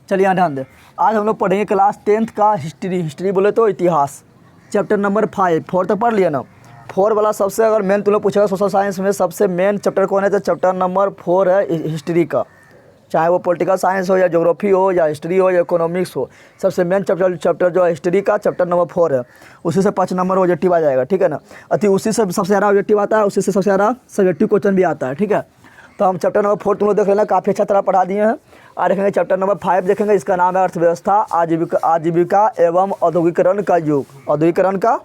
चलिए यहाँ ध्यान दें। आज हम लोग पढ़ेंगे क्लास 10th का हिस्ट्री। हिस्ट्री बोले तो इतिहास, चैप्टर नंबर 5। 4 तक पढ़ लिया ना। 4 वाला सबसे अगर मेन तुम लोग पूछेगा सोशल साइंस में सबसे मेन चैप्टर कौन है, तो चैप्टर नंबर 4 है हिस्ट्री का। चाहे वो पॉलिटिकल साइंस हो या ज्योग्राफी हो या हिस्ट्री हो या इकोनॉमिक्स हो, सबसे मेन चैप्टर जो है हिस्ट्री का चैप्टर नंबर 4 है। उसी से 5 नंबर ऑब्जेक्टिव आ जाएगा, ठीक है ना। उसी से सबसे ज़्यादा ऑब्जेक्टिव आता है, उसी से सबसे ज़्यादा सब्जेक्टिव क्वेश्चन भी आता है, ठीक है। तो हम चैप्टर नंबर 4 तुम लोग देख लेना, काफ़ी अच्छा तरह पढ़ा दिए हैं। और देखेंगे चैप्टर नंबर 5 देखेंगे, इसका नाम है अर्थव्यवस्था, आजीविका एवं औद्योगिकरण का युग। औद्योगिकरण का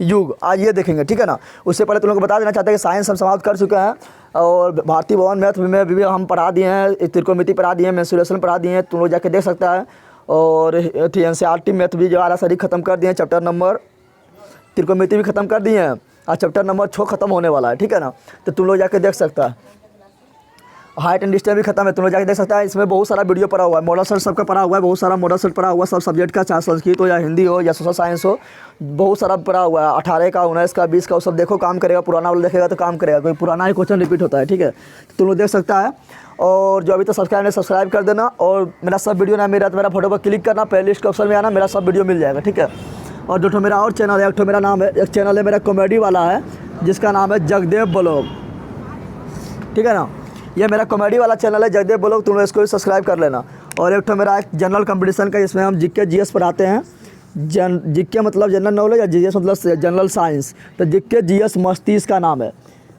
युग आज ये देखेंगे, ठीक है ना। उससे पहले तुम लोग को बता देना चाहते हैं कि साइंस हम समाप्त कर चुके हैं और भारतीय भवन मैथ में भी हम पढ़ा दिए हैं, त्रिकोणमिति पढ़ा दिए हैं, मेंसुरेशन पढ़ा दिए हैं, तुम लोग जाके देख सकता है। और NCERT मैथ भी जो सारी खत्म कर दिए हैं, चैप्टर नंबर त्रिकोणमिति भी खत्म कर दिए हैं और चैप्टर नंबर 6 खत्म होने वाला है, ठीक है ना। तो तुम लोग जाके देख सकता है। हाइट एंड डिस्टेंस भी खत्म है, तुम लोग जाके देख सकता है। इसमें बहुत सारा वीडियो पढ़ा हुआ है, मॉडल सेट सबका पढ़ा हुआ है, बहुत सारा मॉडल सेट पढ़ा हुआ है सब सब्जेक्ट का, चाहे संस्कृत हो या हिंदी हो या सोशल साइंस हो, बहुत सारा पढ़ा हुआ है। 18 का 19 का 20 का वो सब देखो, काम करेगा। पुराना वाला देखेगा तो काम करेगा, कोई पुराना ही क्वेश्चन रिपीट होता है, ठीक है। तो तुम लोग देख सकता है। और जो अभी तक सब्सक्राइब नहीं सब्सक्राइब कर देना। और मेरा सब वीडियो ना मेरा फोटो पर क्लिक करना, प्ले लिस्ट के ऑप्शन में आना, मेरा सब वीडियो मिल जाएगा, ठीक है। और जो मेरा और चैनल है, एक मेरा नाम है, एक चैनल है मेरा कॉमेडी वाला है जिसका नाम है जगदेव ब्लॉग, ठीक है ना। ये मेरा कॉमेडी वाला चैनल है जगदेव ब्लॉग, तुम लोग इसको भी सब्सक्राइब कर लेना। और एक मेरा एक जनरल कंपटीशन का, इसमें हम जीके जीएस पढ़ाते हैं। जीके मतलब जनरल नॉलेज, या जीएस मतलब जनरल साइंस। तो जीके जीएस मस्ती इसका नाम है।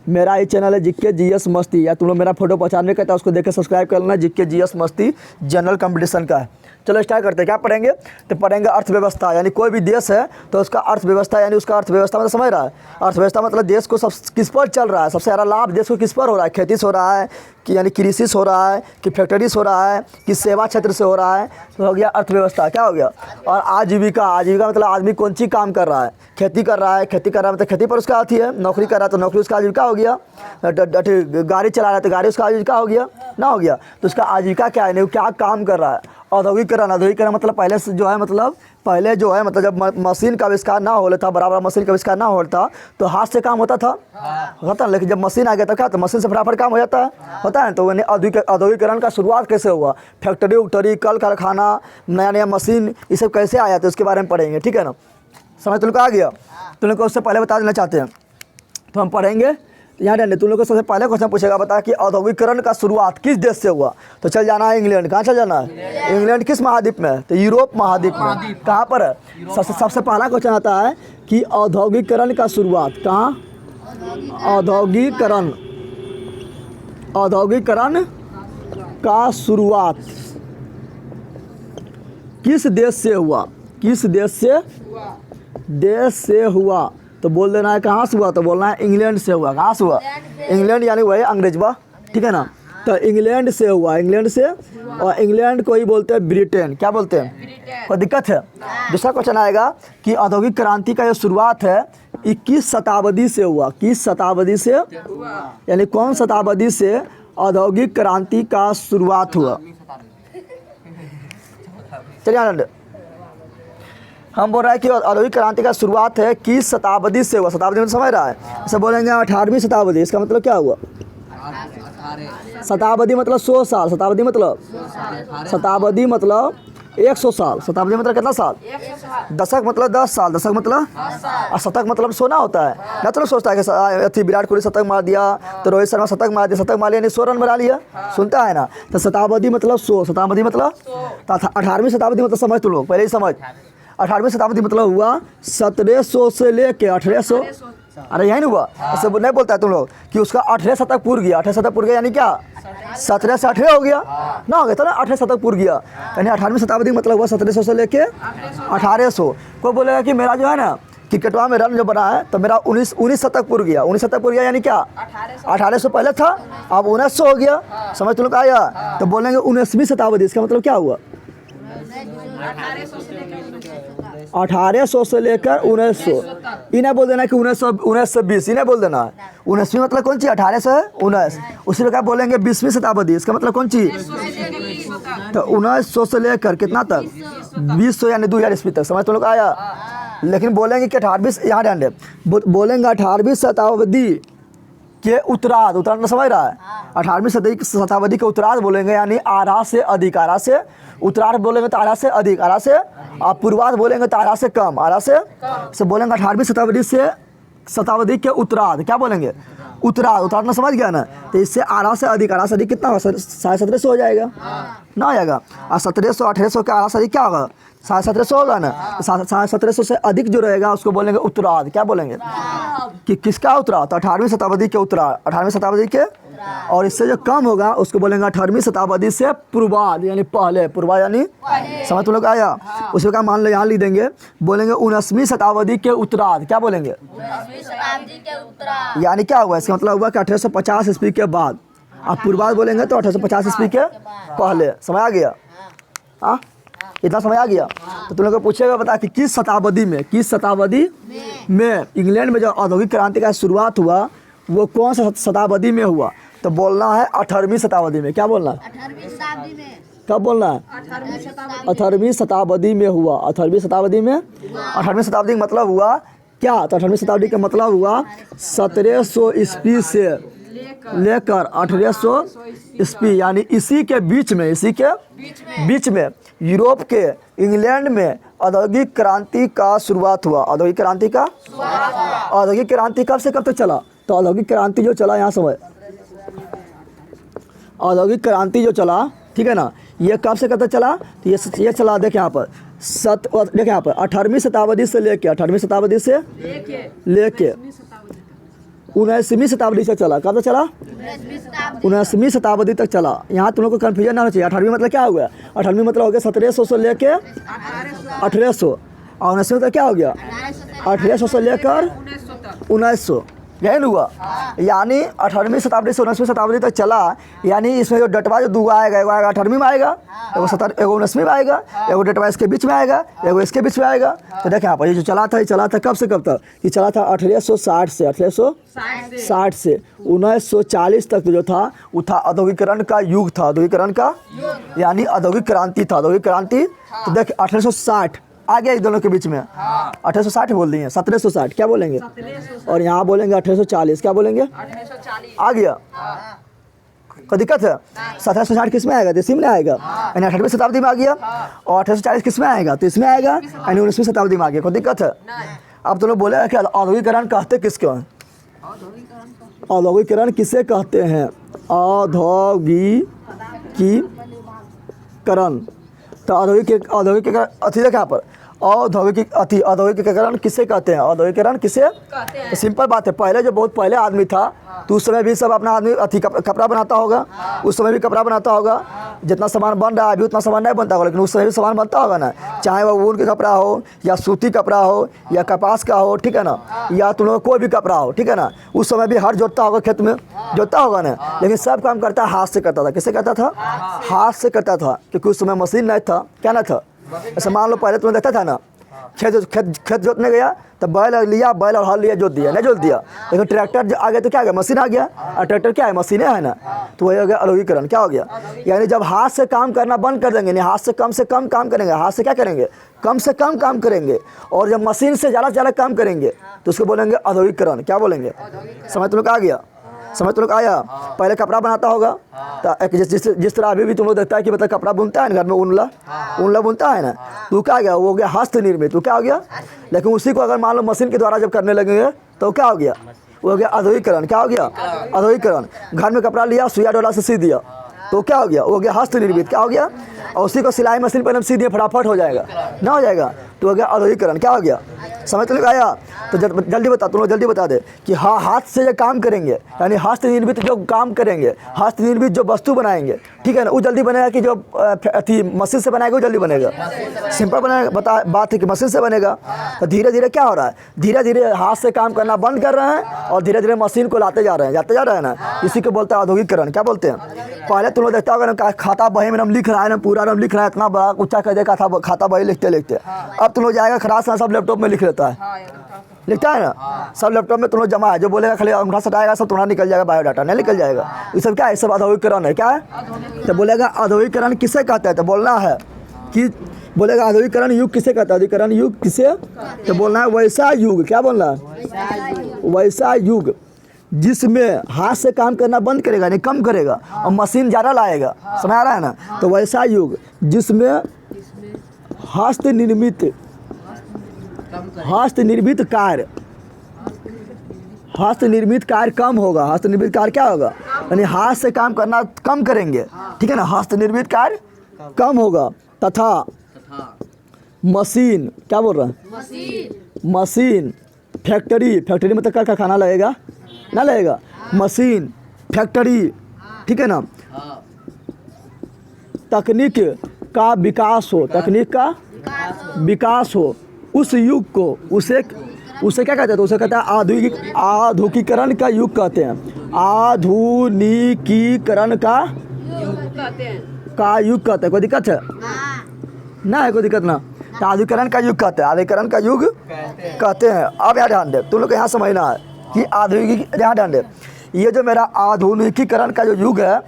मेरा ये चैनल है जीके जीएस मस्ती, या तुम लोग मेरा फोटो पहचानने का था उसको देख के सब्सक्राइब कर लेना। जीके जीएस मस्ती जनरल कंपटीशन का है। चलो स्टार्ट करते हैं। क्या पढ़ेंगे? तो पढ़ेंगे अर्थव्यवस्था, यानी कोई भी देश है तो उसका अर्थव्यवस्था, यानी उसका अर्थव्यवस्था मतलब समझ रहा है। अर्थव्यवस्था मतलब देश को सब किस पर चल रहा है, सबसे ज़्यादा लाभ देश को किस पर हो रहा है, खेती से हो रहा है कि यानी कृषि से हो रहा है कि फैक्ट्री से हो रहा है कि सेवा क्षेत्र से हो रहा है, तो हो गया अर्थव्यवस्था। क्या हो गया? और आजीविका, आजीविका मतलब आदमी कौन सी काम कर रहा है, खेती कर रहा है, खेती कर रहा है मतलब खेती पर उसका आती है। नौकरी कर रहा है तो नौकरी उसका आजीविका हो गया। गाड़ी चला रहा है तो गाड़ी उसका आजीविका हो गया ना, हो गया। तो उसका आजीविका क्या है, नहीं क्या काम कर रहा है। औद्योगिकरण, औद्योगिकरण मतलब पहले से जो है, मतलब पहले जो है, मतलब जब मशीन का आविष्कार ना हो था, बराबर मशीन का आविष्कार ना होता तो हाथ से काम होता था, होता है। लेकिन जब मशीन आ गया था क्या, तो मशीन से फटाफट काम हो जाता है, होता है। तो औद्योगिकरण का शुरुआत कैसे हुआ, फैक्ट्री उक्टरी कल कारखाना नया नया मशीन ये सब कैसे आया, तो उसके बारे में पढ़ेंगे, ठीक है ना। समझ तुम लोग आ गया? तुम लोग को उससे पहले बता देना चाहते हैं तो हम पढ़ेंगे। यहाँ रहने तुम लोग को सबसे पहले क्वेश्चन पूछेगा, बता कि औद्योगिकरण का शुरुआत किस देश से हुआ। तो चल जाना है इंग्लैंड। कहाँ चल जाना है? इंग्लैंड किस महाद्वीप में? तो यूरोप महाद्वीप में। कहाँ पर है? सबसे पहला क्वेश्चन आता है कि औद्योगिकरण का शुरुआत कहाँ, औद्योगिकरण का शुरुआत किस देश से हुआ, किस देश से हुआ। तो बोल देना है कहाँ से हुआ, तो बोलना है इंग्लैंड से हुआ। कहाँ से हुआ? इंग्लैंड, यानी वही अंग्रेजवा, ठीक है ना। तो इंग्लैंड से हुआ, इंग्लैंड से। और इंग्लैंड को ही बोलते हैं ब्रिटेन। क्या बोलते हैं? कोई दिक्कत है? दूसरा क्वेश्चन आएगा कि औद्योगिक क्रांति का जो शुरुआत है 21 शताब्दी से हुआ। किस शताब्दी से, यानी कौन शताब्दी से औद्योगिक क्रांति का शुरुआत हुआ। चलिए आनंद, हम बोल रहे हैं कि औद्योगिक क्रांति का शुरुआत है किस शताब्दी से हुआ। शताब्दी में समझ रहा है, ऐसे बोलेंगे 18वीं शताब्दी। इसका मतलब क्या हुआ? शताब्दी मतलब 100 साल। शताब्दी मतलब 100 साल। शताब्दी मतलब कितना साल? दशक मतलब 10 साल। दशक मतलब और शतक मतलब सोना होता है ना। तो सोचता है कि विराट कोहली शतक मार दिया तो रोहित शर्मा शतक मार दिया, शतक मार लिया, 100 रन बना लिया, सुनता है ना। तो शताब्दी मतलब 100, शताब्दी मतलब 18वीं शताब्दी मतलब समझ तुम लोग पहले ही समझ। 18वीं शताब्दी मतलब हुआ 1700 से लेके 1800। अरे यही नहीं हुआ, ऐसे नहीं बोलता है तुम लोग कि उसका 18 शतक पूर गया। 18 शतक पूर गया यानी क्या? 17 से 18 हो गया ना, हो गया था ना, 18 शतक पूर गया। यानी 18वीं शताब्दी मतलब हुआ 1700 से लेके 1800। कोई बोलेगा कि मेरा जो है ना क्रिकेटवा में रन जो बना है तो मेरा 19 शतक पूर गया। 19 शतक पूर गया यानी क्या? 1800 पहले था, अब 1900 हो गया। समझ तुम लोग आया? तो बोलेंगे 19वीं शताब्दी। इसका मतलब क्या हुआ? 1800 से लेकर 1900। इन्हें बोल देना कि 1920। इन्हें बोल देना है 19वीं मतलब कौन सी? 18 से 19। उसी प्रकार बोलेंगे 20वीं शताब्दी। इसका मतलब कौन सी? तो 1900 से लेकर कितना तक? 2000 यानी 2000 ईस्वी तक। समझ तुम लोग आया? लेकिन बोलेंगे कि 18वीं, यहाँ ध्यान दे, बोलेंगे 18वीं शताब्दी के उत्तरार्ध, उत्तरार्ध समझ रहा है, 18वीं शताब्दी के उत्तरार्ध बोलेंगे यानी आधा से अधिक, आधा से उत्तरार्ध बोलेंगे तो आधा से अधिक, आधा से आप पूर्वार्ध बोलेंगे तो आधा से कम, आधा से बोलेंगे 18वीं शताब्दी के उत्तरार्ध, क्या बोलेंगे उत्तरार्ध, उत्तरार्ध में समझ गया ना। तो इससे आधा से अधिक, आधा से अधिक कितना होगा, 1750 हो जाएगा ना, आ जाएगा। और 1700 1800 के आधा से अधिक क्या होगा, 1750 होगा ना। 1750 से अधिक जो रहेगा उसको बोलेंगे उत्तरार्ध, क्या बोलेंगे कि किसका उत्तरार्ध, तो 18वीं शताब्दी के उत्तरार्ध, 18वीं शताब्दी के। और इससे जो कम होगा उसको बोलेंगे 18वीं शताब्दी से पूर्वार्ध यानी पहले, पूर्वार्ध यानी समझ तुम लोग आया। उसको क्या मान लो यहाँ लिख देंगे, बोलेंगे 19वीं शताब्दी के उत्तरार्ध, क्या बोलेंगे यानी क्या हुआ, इसका मतलब हुआ कि 1850 ईस्वी के बाद। आप पूर्वार्ध बोलेंगे तो 1850 ईस्वी के पहले, समझ आ गया। हाँ इतना समझ आ गया। तो तुम लोग को पूछेगा बता कि किस शताब्दी में इंग्लैंड में जो औद्योगिक क्रांति का शुरुआत हुआ वो कौन सा शताब्दी में हुआ, तो बोलना है 18वीं शताब्दी में। क्या बोलना है, 18वीं शताब्दी में, कब बोलना है, 18वीं शताब्दी में हुआ, 18वीं शताब्दी में। 18वीं शताब्दी का मतलब हुआ क्या, तो 18वीं शताब्दी का मतलब हुआ 1700 ईस्वी से लेकर 1800 ईस्वी यानी इसी के बीच में यूरोप के इंग्लैंड में औद्योगिक क्रांति का शुरुआत हुआ। औद्योगिक क्रांति कब से कब तक चला, तो औद्योगिक क्रांति जो चला, यहाँ समय औद्योगिक क्रांति जो चला, ठीक है ना, ये कब से कब तक चला, तो ये चला देखें यहाँ पर देखें यहाँ पर 18वीं शताब्दी से लेके 19वीं शताब्दी से चला। कब तक चला, 19वीं शताब्दी तक चला। यहाँ तुम लोग को कन्फ्यूजन ना होना चाहिए। 18वीं मतलब क्या हो गया, 18वीं मतलब हो गया 1700 से लेके 1800, और 19वीं मतलब क्या हो गया 1800 से लेकर 1900, यही हुआ। यानी 18वीं शताब्दी से 19वीं शताब्दी तक चला। यानी इसमें जो डटवा जो दूगा आएगा, एगो आएगा 18वीं में आएगा, एगो 19वीं में आएगा, एगो डटवा इसके बीच में आएगा, एगो इसके बीच में आएगा। तो देखें यहाँ पर ये जो चला था कब से कब तक, ये चला था 1860 से 1940 तक जो था वो था औद्योगिकरण का युग था, औद्योगिकरण का यानी औद्योगिक क्रांति था, औद्योगिक क्रांति। तो देख 1860 आ गया, इस दोनों के बीच में 1860 बोल दिए, 1760 क्या बोलेंगे, और यहाँ बोलेंगे 1840, क्या बोलेंगे, आ गया। कोई दिक्कत है, 1760 किस में आएगा, तो इसी में आएगा, यानी 18वीं शताब्दी में आ गया। और 1840 किस में आएगा, तो इसमें आएगा, यानी 19वीं शताब्दी में आ गया। कोई दिक्कत है। अब तुम लोग बोले कि औद्योगिकरण कहते किसको हैं, औद्योगिकरण किसे कहते हैं, औद्योगिकीकरण। तो औद्योगिकीकरण अति देखा यहाँ पर औद्योगिकीकरण किसे कहते हैं, औद्योगिकीकरण किसे कहते हैं। तो सिंपल बात है, पहले जो बहुत पहले आदमी था तो उस समय भी सब अपना आदमी कपड़ा बनाता होगा, उस समय भी कपड़ा बनाता होगा। जितना सामान बन रहा है अभी उतना सामान नहीं बनता होगा, लेकिन उस समय भी सामान बनता होगा ना, चाहे वो ऊन का कपड़ा हो या सूती कपड़ा हो या कपास का हो, ठीक है ना, या तुम लोग कोई भी कपड़ा हो, ठीक है ना। उस समय भी हर जोतता होगा, खेत में जोतता होगा ना, लेकिन सब काम करता हाथ से करता था। किससे करता था, हाथ से करता था, क्योंकि उस समय मशीन नहीं था, क्या ना था। ऐसा मान लो पहले तुमने देखा था ना, खेत जोतने गया तो बैल और हल लिया, जोत दिया, नहीं जोत दिया। लेकिन ट्रैक्टर आ गया तो क्या हो गया, मशीन आ गया। और ट्रैक्टर क्या है, मशीनें है ना। तो वही हो गया औद्योगिकरण। क्या हो गया, यानी जब हाथ से काम करना बंद कर देंगे, हाथ से कम काम करेंगे, हाथ से क्या करेंगे, कम से कम काम करेंगे, और जब मशीन से ज़्यादा से ज़्यादा काम करेंगे तो उसको बोलेंगे औद्योगिकरण। क्या बोलेंगे, समझ तुम लोग आ गया, समझ तुम लोग आया। पहले कपड़ा बनाता होगा तो जिस तरह अभी भी तुम लोग देखता है कि मतलब कपड़ा बुनता है ना, घर में ऊनला बुनता है ना, तो क्या हो गया, वो हो गया हस्त निर्मित, तो क्या हो गया। लेकिन उसी को अगर मान लो मशीन के द्वारा जब करने लगेंगे तो क्या हो गया, वो हो गया औद्योगिकरण। क्या हो गया, औद्योगिकरण। घर में कपड़ा लिया, सुइया डोला से सी दिया, तो क्या हो गया, वो हो गया हस्त निर्मित। क्या हो गया, और उसी को सिलाई मशीन पर हम सी दिए, फटाफट हो जाएगा ना, हो जाएगा, तो हो गया औद्योगिकरण। क्या हो गया, समझ तो आया। तो जल्दी बता, तुम लोग जल्दी बता दे कि हाँ, हाथ से जो काम करेंगे यानी हस्त निर्मित जो काम करेंगे, हस्त निर्मित जो वस्तु बनाएंगे, ठीक है ना, वो जल्दी बनेगा कि जो अथी मशीन से बनाएगा वो जल्दी बनेगा। सिंपल बनेगा, बात है कि मशीन से बनेगा। तो धीरे धीरे क्या हो रहा है, धीरे धीरे हाथ से काम करना बंद कर रहे हैं और धीरे धीरे मशीन को लाते जा रहे हैं ना, इसी को बोलते हैं औद्योगिकरण। क्या बोलते हैं, पहले तुम लोग देखता होगा ना, खाता बही में नाम लिख रहा है ना, पूरा नाम लिख रहा है, इतना बड़ा ऊंचा कर देगा खाता बही लिखते लिखते। अब तुम लोग जाएगा खरास ना, सब लैपटॉप में लिख लेता है, लिखता है ना, सब लैपटॉप में तुम लोग जमा है, जो बोलेगा खाली अंगूठा सटाएगा सब तुम्हारा निकल जाएगा, बायोडाटा नहीं निकल जाएगा। ये सब क्या है, सब औद्योगिकरण है। क्या है, तो बोलेगा औद्योगिकरण किसे कहते हैं, तो बोलना है कि बोलेगा औद्योगिकरण युग किसे कहता है, औद्योगिकरण युग किसे, तो बोलना है वैसा युग। क्या बोलना है, वैसा युग। जिसमें हाथ से काम करना बंद करेगा यानी कम करेगा और मशीन ज़्यादा लाएगा, समझ आ रहा है ना। तो वैसा युग जिसमें हस्तनिर्मित कार्य कम होगा। हस्तनिर्मित कार्य क्या होगा, यानी हाथ से काम करना कम करेंगे, ठीक है ना। हस्तनिर्मित कार्य कम होगा तथा मशीन, क्या बोल रहा है, मशीन फैक्ट्री में तो कारखाना लगेगा ना, लगेगा मशीन फैक्ट्री, ठीक है ना। तकनीक का विकास हो, उस युग को उसे क्या कहते हैं, तो उसे कहते हैं आधुनिकीकरण का युग कहते हैं। आधुनिकीकरण का युग कहते हैं। कोई दिक्कत है ना, है कोई दिक्कत ना। तो आधुनिकीकरण का युग कहते हैं, आधुनिकीकरण का युग कहते हैं। अब यहाँ ध्यान दे, तुम लोग को यहाँ समझना है कि यहाँ ध्यान दे, ये जो मेरा आधुनिकीकरण का जो युग है,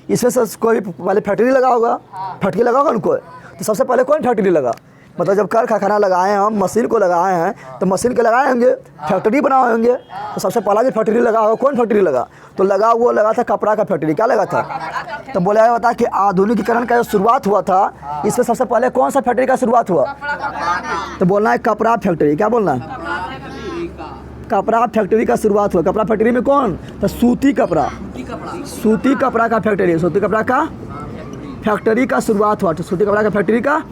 इसमें से कोई पहले फैक्ट्री लगा होगा, फैक्ट्री लगा होगा उनको। तो सबसे पहले कौन फैक्ट्री लगा, मतलब जब कारखाना लगाए हैं हम, मशीन को लगाए हैं, तो मशीन के लगाए होंगे, फैक्ट्री बनाए होंगे। तो सबसे पहला जो फैक्ट्री लगा होगा, कौन फैक्ट्री लगा, तो वो लगा था कपड़ा का फैक्ट्री। क्या लगा था, तो बोला जाता है कि आधुनिकीकरण का जो शुरुआत हुआ था, इसमें सबसे पहले कौन सा फैक्ट्री का शुरुआत हुआ, तो बोलना है कपड़ा फैक्ट्री। क्या बोलना है, कपड़ा फैक्ट्री का शुरुआत हुआ। कपड़ा फैक्ट्री में कौन, तो सूती कपड़ा का फैक्ट्री, सूती कपड़ा का फैक्ट्री का शुरुआत हुआ। तो सूती कपड़ा का फैक्ट्री का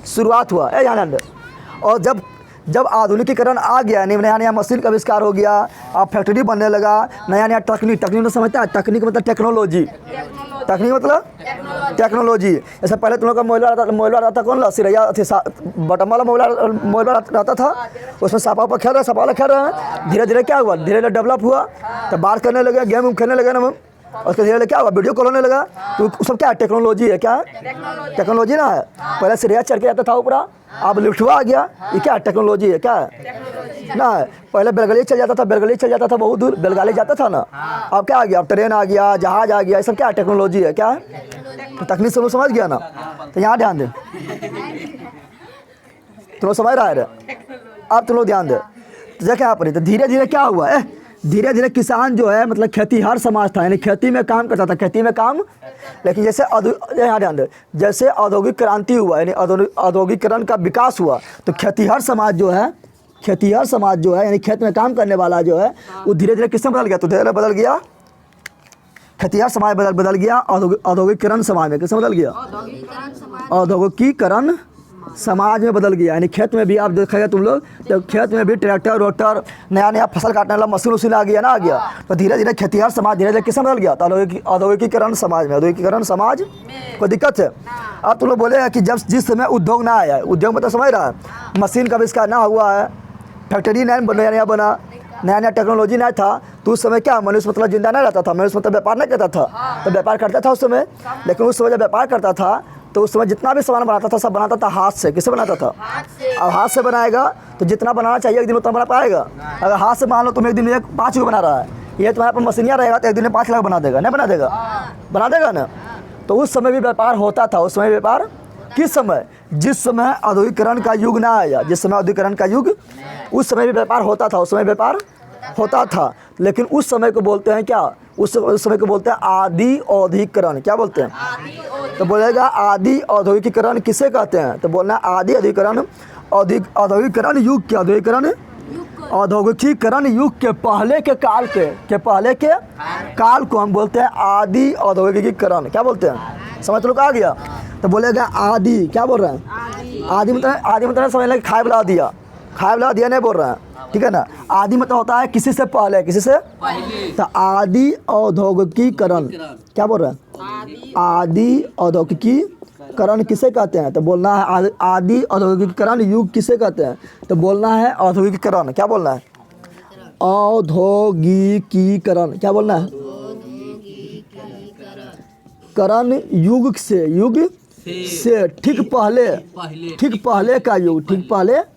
शुरुआत हुआ है यहाँ अंदर। और जब आधुनिकीकरण आ गया, नया नया मशीन का आविष्कार हो गया, अब फैक्ट्री बनने लगा, नया तकनीक में समझता है, तकनीक मतलब टेक्नोलॉजी, तकनीक मतलब टेक्नोलॉजी। जैसे पहले तुम लोग का मोबाइल रहता था, कौन ला सिरैया बटन वाला मोबाइल रहता था, उसमें सपा खेल रहे हैं। धीरे धीरे क्या हुआ, धीरे धीरे डेवलप हुआ, तो बात करने लगे, गेम खेलने लगे ना, उसके धीरे क्या हुआ, वीडियो कॉल होने लगा। तो सब क्या है, टेक्नोलॉजी है। क्या है, टेक्नोलॉजी ना है। पहले सिरिया चढ़ के जाता था ऊपर, अब लिफ्टवा आ गया, ये क्या है, टेक्नोलॉजी है। क्या है ना, पहले बैलगाड़ी चल जाता था बहुत दूर, बैलगाड़ी जाता था ना। अब क्या आ गया, अब ट्रेन आ गया, जहाज आ गया, ये सब क्या है, टेक्नोलॉजी है। क्या है, तो तकनीक से लोग समझ गया ना। तो यहाँ ध्यान दे, तुम लोग समझ रहा है, अब तुम लोग ध्यान दे। तो देखा यहाँ पर, तो धीरे धीरे क्या हुआ, धीरे धीरे किसान जो है, मतलब खेतीहर समाज था, यानी खेती में काम करता था, खेती में काम। लेकिन जैसे यहाँ ध्यान दे, जैसे औद्योगिक क्रांति हुआ, यानी औद्योगिकरण का विकास हुआ, तो खेतीहर समाज जो है, यानी खेत में काम करने वाला जो है, वो धीरे धीरे किसमें बदल गया, तो धीरे बदल गया, खेतीहर समाज बदल गया औद्योगिकरण समाज में। किसमें बदल गया, औद्योगिकरण समाज में बदल गया। यानी खेत में भी आप देखेगा तुम लोग, तो खेत में भी ट्रैक्टर रोटर, नया फसल काटने वाला मशीन आ गया ना, आ गया। तो धीरे धीरे खेतीहर समाज धीरे धीरे किसमें बदल गया, तो औद्योगिकीकरण समाज में। औद्योगिकीकरण समाज, कोई दिक्कत है। अब तुम लोग बोले कि जब जिस समय उद्योग ना आया, उद्योग में तो समझ रहा है, मशीन का आविष्कार ना हुआ है, फैक्ट्री नया बना, नया टेक्नोलॉजी नहीं था, तो उस समय क्या, मनुष्य मतलब जिंदा नहीं रहता था, मनुष्य मतलब व्यापार नहीं करता था। तो व्यापार करता था उस समय, लेकिन उस समय जब व्यापार करता था, तो उस समय जितना भी सामान बनाता था, सब बनाता था हाथ से। किससे बनाता था, अब हाथ से बनाएगा तो जितना बनाना चाहिए एक दिन उतना बना पाएगा। अगर हाथ से मान लो तुम एक दिन में 5 को बना रहा है, ये तुम्हारे पास मशीनियाँ रहेगा, तो एक दिन में 5 लाख बना देगा, नहीं बना देगा, बना देगा ना। तो उस समय भी व्यापार होता था। उस समय व्यापार किस समय, जिस समय औद्योगिकरण का युग ना आया, जिस समय औद्योगिकरण का युग, उस समय भी व्यापार होता था, उस समय व्यापार होता था। लेकिन उस समय को बोलते हैं क्या, उस समय को बोलते हैं आदि औद्योगिकरण। क्या बोलते हैं, तो बोलेगा आदि औद्योगिकरण किसे कहते हैं, तो बोलना आदि औद्योगिकरण युग के, औद्योगिकरण युग के पहले के काल को हम बोलते हैं आदि औद्योगिकरण। क्या बोलते हैं, समझ लोग आ गया। तो बोलेगा आदि, क्या बोल रहे हैं, आदि मतलब समझ लें खाए बुला दिया नहीं बोल रहे हैं, ठीक है ना। आदि मतलब होता है किसी से पहले, तो आदि औद्योगिकीकरण, क्या बोल रहे हैं, आदि औद्योगिकीकरण किसे कहते हैं, तो बोलना है आदि औद्योगिकीकरण युग किसे कहते हैं, तो बोलना है औद्योगिकीकरण। क्या बोलना है, औद्योगिकीकरण। क्या बोलना है, करण युग से ठीक पहले का युग, ठीक पहले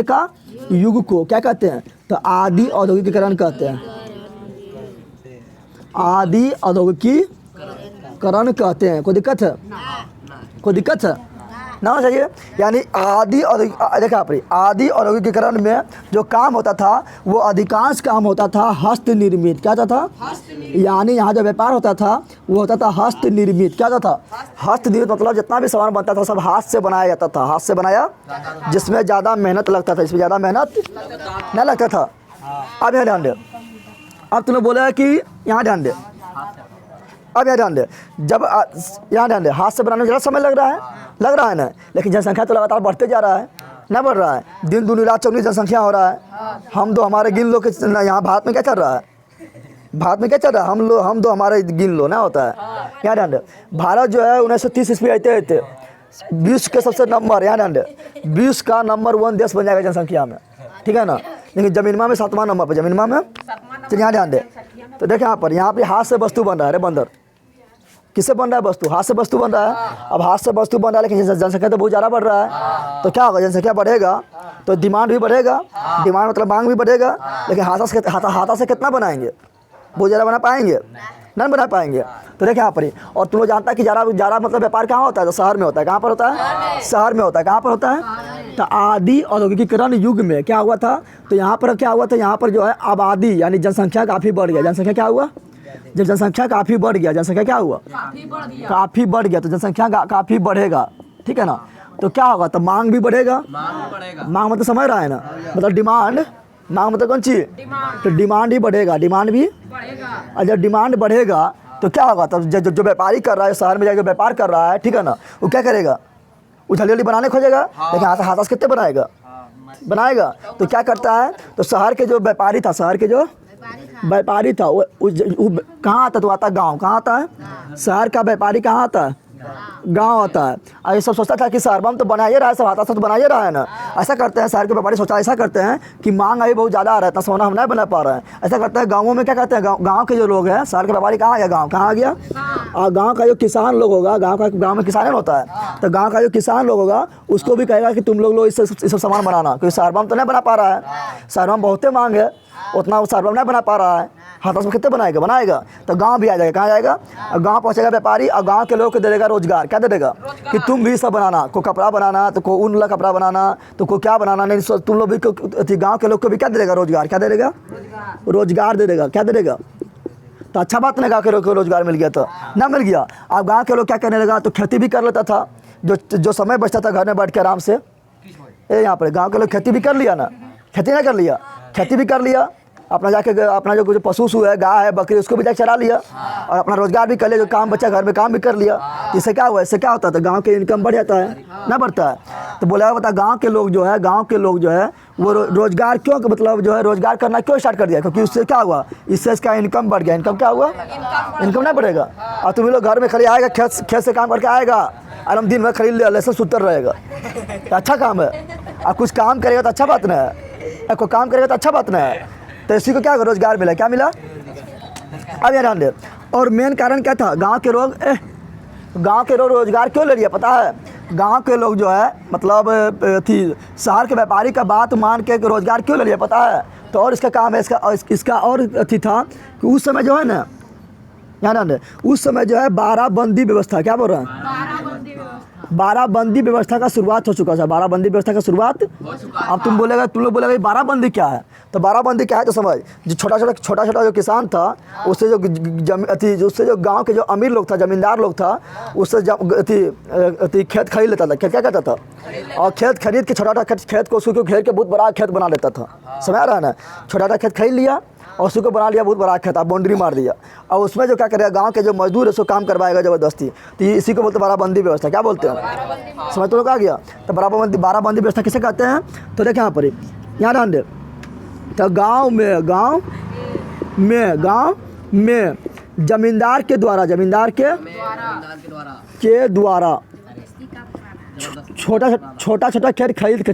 का युग को क्या कहते हैं, तो आदि औद्योगिकीकरण कहते हैं, आदि औद्योगिकीकरण कहते हैं। कोई दिक्कत है, ना होना चाहिए। यानी आदि देखा पर आदि औद्योगिकीकरण में जो काम होता था वो अधिकांश काम होता था हस्त निर्मित। क्या होता था? यानी यहाँ जो व्यापार होता था वो होता था हस्त निर्मित। क्या होता था? हस्त निर्मित मतलब जितना भी सामान बनता था सब हाथ से बनाया जाता था, हाथ से बनाया, जिसमें ज़्यादा मेहनत लगता था, इसमें ज़्यादा मेहनत नहीं लगता था। अब यहाँ ध्यान दे, अब तुमने बोला कि यहाँ ध्यान दे, अब यहाँ ध्यान दे, जब यहाँ ध्यान दे, हाथ से बनाने में ज़्यादा समय लग रहा है ना, लेकिन जनसंख्या तो लगातार बढ़ते जा रहा है, ना बढ़ रहा है, दिन दूनी रात चौगुनी जनसंख्या हो रहा है। हम दो हमारे गिन लो कि यहाँ भारत में क्या चल रहा है, भारत में क्या चल रहा है, हम दो हमारे गिन लो ना होता है। यहाँ ध्यान दे, भारत जो है 1930 ईस्वी आते विश्व के सबसे नंबर, यहाँ ध्यान दे, विश्व का नंबर 1 देश बन जाएगा जनसंख्या में, ठीक है ना, लेकिन जमीनमा में 7वां नंबर पर, जमीनमा में। चलिए यहाँ ध्यान दे, तो देखें यहाँ पे हाथ से वस्तु बन रहा है, बंदर किससे बन रहा है? वस्तु, हाथ से वस्तु बन रहा है। अब हाथ से वस्तु बन रहा है, लेकिन जनसंख्या तो बहुत ज़्यादा बढ़ रहा है, तो क्या होगा? जनसंख्या बढ़ेगा तो डिमांड भी बढ़ेगा, डिमांड मतलब मांग भी बढ़ेगा, लेकिन हाथा से कितना बनाएंगे? बहुत ज़्यादा बना पाएंगे? नहीं बना पाएंगे। तो देखें यहाँ पर ही, और तुम लोग जानता है कि ज़्यादा मतलब व्यापार कहाँ होता है? तो शहर में होता है। कहाँ पर होता है? शहर में होता है। कहाँ पर होता है? तो आदि औद्योगिकीकरण युग में क्या हुआ था? तो यहाँ पर क्या हुआ था? यहाँ पर जो है आबादी यानी जनसंख्या काफ़ी बढ़ गया। जनसंख्या क्या हुआ? जब जनसंख्या काफ़ी बढ़ गया, जनसंख्या क्या हुआ? काफ़ी बढ़ गया, तो जनसंख्या काफ़ी बढ़ेगा, ठीक है ना, तो क्या होगा? तो मांग भी बढ़ेगा। मांग मतलब समझ रहा है ना, मतलब डिमांड, मांग मतलब कौन चीज़? तो डिमांड ही बढ़ेगा, डिमांड भी, और जब डिमांड बढ़ेगा तो क्या होगा? तब जो व्यापारी कर रहा है शहर में जाकर व्यापार कर रहा है, ठीक है ना, वो क्या करेगा? वो जल्दी जल्दी बनाने खोजेगा, लेकिन हाथ से कितने बनाएगा? तो क्या करता है? तो शहर के जो व्यापारी था, शहर के जो व्यापारी था वो कहाँ आता? तो आता गांव। कहाँ आता है? शहर का व्यापारी कहाँ आता है? गांव आता है। और ये सब सोचता था कि शहर में तो बना ही रहा है, सब हाथा से तो बना ही रहा है ना। ऐसा करते हैं शहर के व्यापारी, सोचा ऐसा करते हैं कि मांग अभी बहुत ज़्यादा आ रहा है, सोना हम नहीं बना पा रहे हैं। ऐसा करते हैं गाँवों में, क्या करते हैं गाँव के जो लोग हैं, शहर के व्यापारी कहाँ आ गया? गाँव कहाँ आ गया? और गाँव का जो किसान लोग होगा, गाँव में किसान होता है, तो गाँव का जो किसान लोग होगा उसको भी कहेगा कि तुम लोग इस सब सामान बनाना, क्योंकि शहर में तो नहीं बना पा रहा है, शहर में बहुते मांग है, उतना वो शहर में नहीं बना पा रहा है, हाथों से कितने बनाएगा? तो गांव भी आ जाएगा। कहाँ जाएगा? और गांव पहुंचेगा व्यापारी, और गांव के लोग को दे देगा रोजगार। क्या दे देगा? कि तुम भी सब बनाना, को कपड़ा बनाना, तो को ऊन वाला कपड़ा बनाना, तो को क्या बनाना, नहीं तुम लोग भी, गांव के लोग को भी क्या दे देगा? रोजगार। क्या दे देगा? रोजगार दे देगा। क्या दे देगा? तो अच्छा बात नहीं, गाँव के लोग को रोजगार मिल गया, तो ना मिल गया। अब गाँव के लोग क्या करने लगा? तो खेती भी कर लेता था, जो समय बचता था घर में बैठ के आराम से, यहाँ पर गाँव के लोग खेती भी कर लिया ना, खेती ना कर लिया, खेती भी कर लिया, अपना जाके अपना जो पशु है, गाय है, बकरी, उसको भी जाकर चरा लिया, और अपना रोजगार भी कर लिया, जो काम बच्चा घर में काम भी कर लिया। इससे क्या हुआ? इससे क्या होता है? गांव के इनकम बढ़ जाता है, ना बढ़ता है। तो बोला बता, गांव के लोग जो है वो रोजगार क्यों, मतलब जो है रोजगार करना क्यों स्टार्ट कर दिया? क्योंकि उससे क्या हुआ? इससे इसका इनकम बढ़ गया। इनकम क्या हुआ? इनकम नहीं बढ़ेगा। और तुम लोग घर में खाली आएगा, खेत से काम करके आएगा, और हम दिन भर खरीद लिया, लहसुन सुतर रहेगा, तो अच्छा काम है। और कुछ काम करेगा तो अच्छा बात नहीं है, कोई काम करेगा तो अच्छा बात नहीं है। तो इसी को क्या रोजगार मिला? क्या मिला? अब ये ध्यान दे। और मेन कारण क्या था? गांव के लोग रोजगार क्यों ले लिया पता है? गांव के लोग जो है मतलब शहर के व्यापारी का बात मान के रोजगार क्यों ले लिया पता है? तो और इसका काम है, इसका और अथी था कि उस समय जो है ना, ध्यान दे, उस समय जो है 12 बंदी व्यवस्था, क्या बोल रहे हैं? 12 बंदी व्यवस्था का शुरुआत हो चुका था। 12 बंदी व्यवस्था का शुरुआत। अब तुम लोग बोलेगा 12 बंदी क्या है? तो 12 बंदी क्या है? तो समझ, जो छोटा जो किसान था, उससे उससे जो गांव के जो अमीर लोग था, जमींदार लोग था, उससे खेत खरीद लेता था। खेत क्या करता था? और खेत खरीद के छोटा खेत को उसको घेर के बहुत बड़ा खेत बना लेता था। समझ रहा है ना? छोटा खेत खरीद लिया और उसको बना लिया बहुत बड़ा खेत, बाउंड्री मार दिया, और उसमें जो क्या करेगा, गांव के जो मजदूर है उसको काम करवाएगा ज़बरदस्ती। तो इसी को बोलते हैं 12 बंदी व्यवस्था। क्या बोलते हैं? समझ तो लोग आ गया। तो 12 बंदी व्यवस्था किसे कहते हैं? तो देखें यहाँ पर, यहाँ ध्यान दे, तो गांव में जमींदार के द्वारा छोटा खेत खरीद के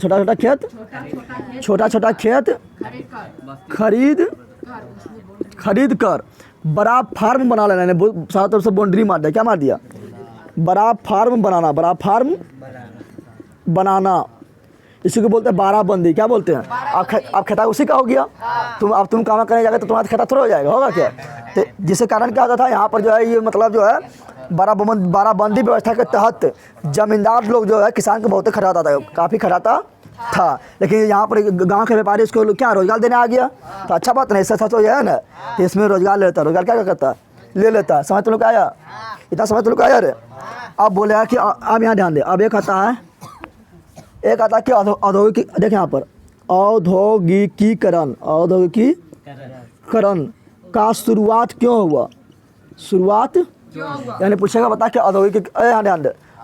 खरीद कर बड़ा फार्म बना लेना, सारा तरफ से बाउंड्री मार दिया। क्या मार दिया? बड़ा फार्म बनाना, इसी को बोलते हैं 12 बंदी। क्या बोलते हैं? अब खेता उसी का हो गया। तुम काम करने जाएगा तो तुम्हारा खेता थोड़ा हो जाएगा, होगा क्या? तो जिसके कारण क्या होता था, यहाँ पर जो है ये मतलब जो है बाराबंदी व्यवस्था के तहत जमींदार लोग जो है किसान को बहुत खटाता था, काफ़ी खटाता था। लेकिन यहाँ पर गांव के व्यापारी उसको क्या रोजगार देने आ गया, तो अच्छा बात नहीं, इससे अच्छा तो यह है ना, तो इसमें रोजगार लेता है। रोजगार क्या करता है, ले लेता है। समझ तुम लोग आया, इतना समझ तुम लोग आया रे। अब बोले कि अब यहाँ ध्यान दे, अब एक आता है कि औद्योगिक, देखें यहाँ पर औद्योगिकीकरण का शुरुआत क्यों हुआ, शुरुआत यानी पूछेगा बता कि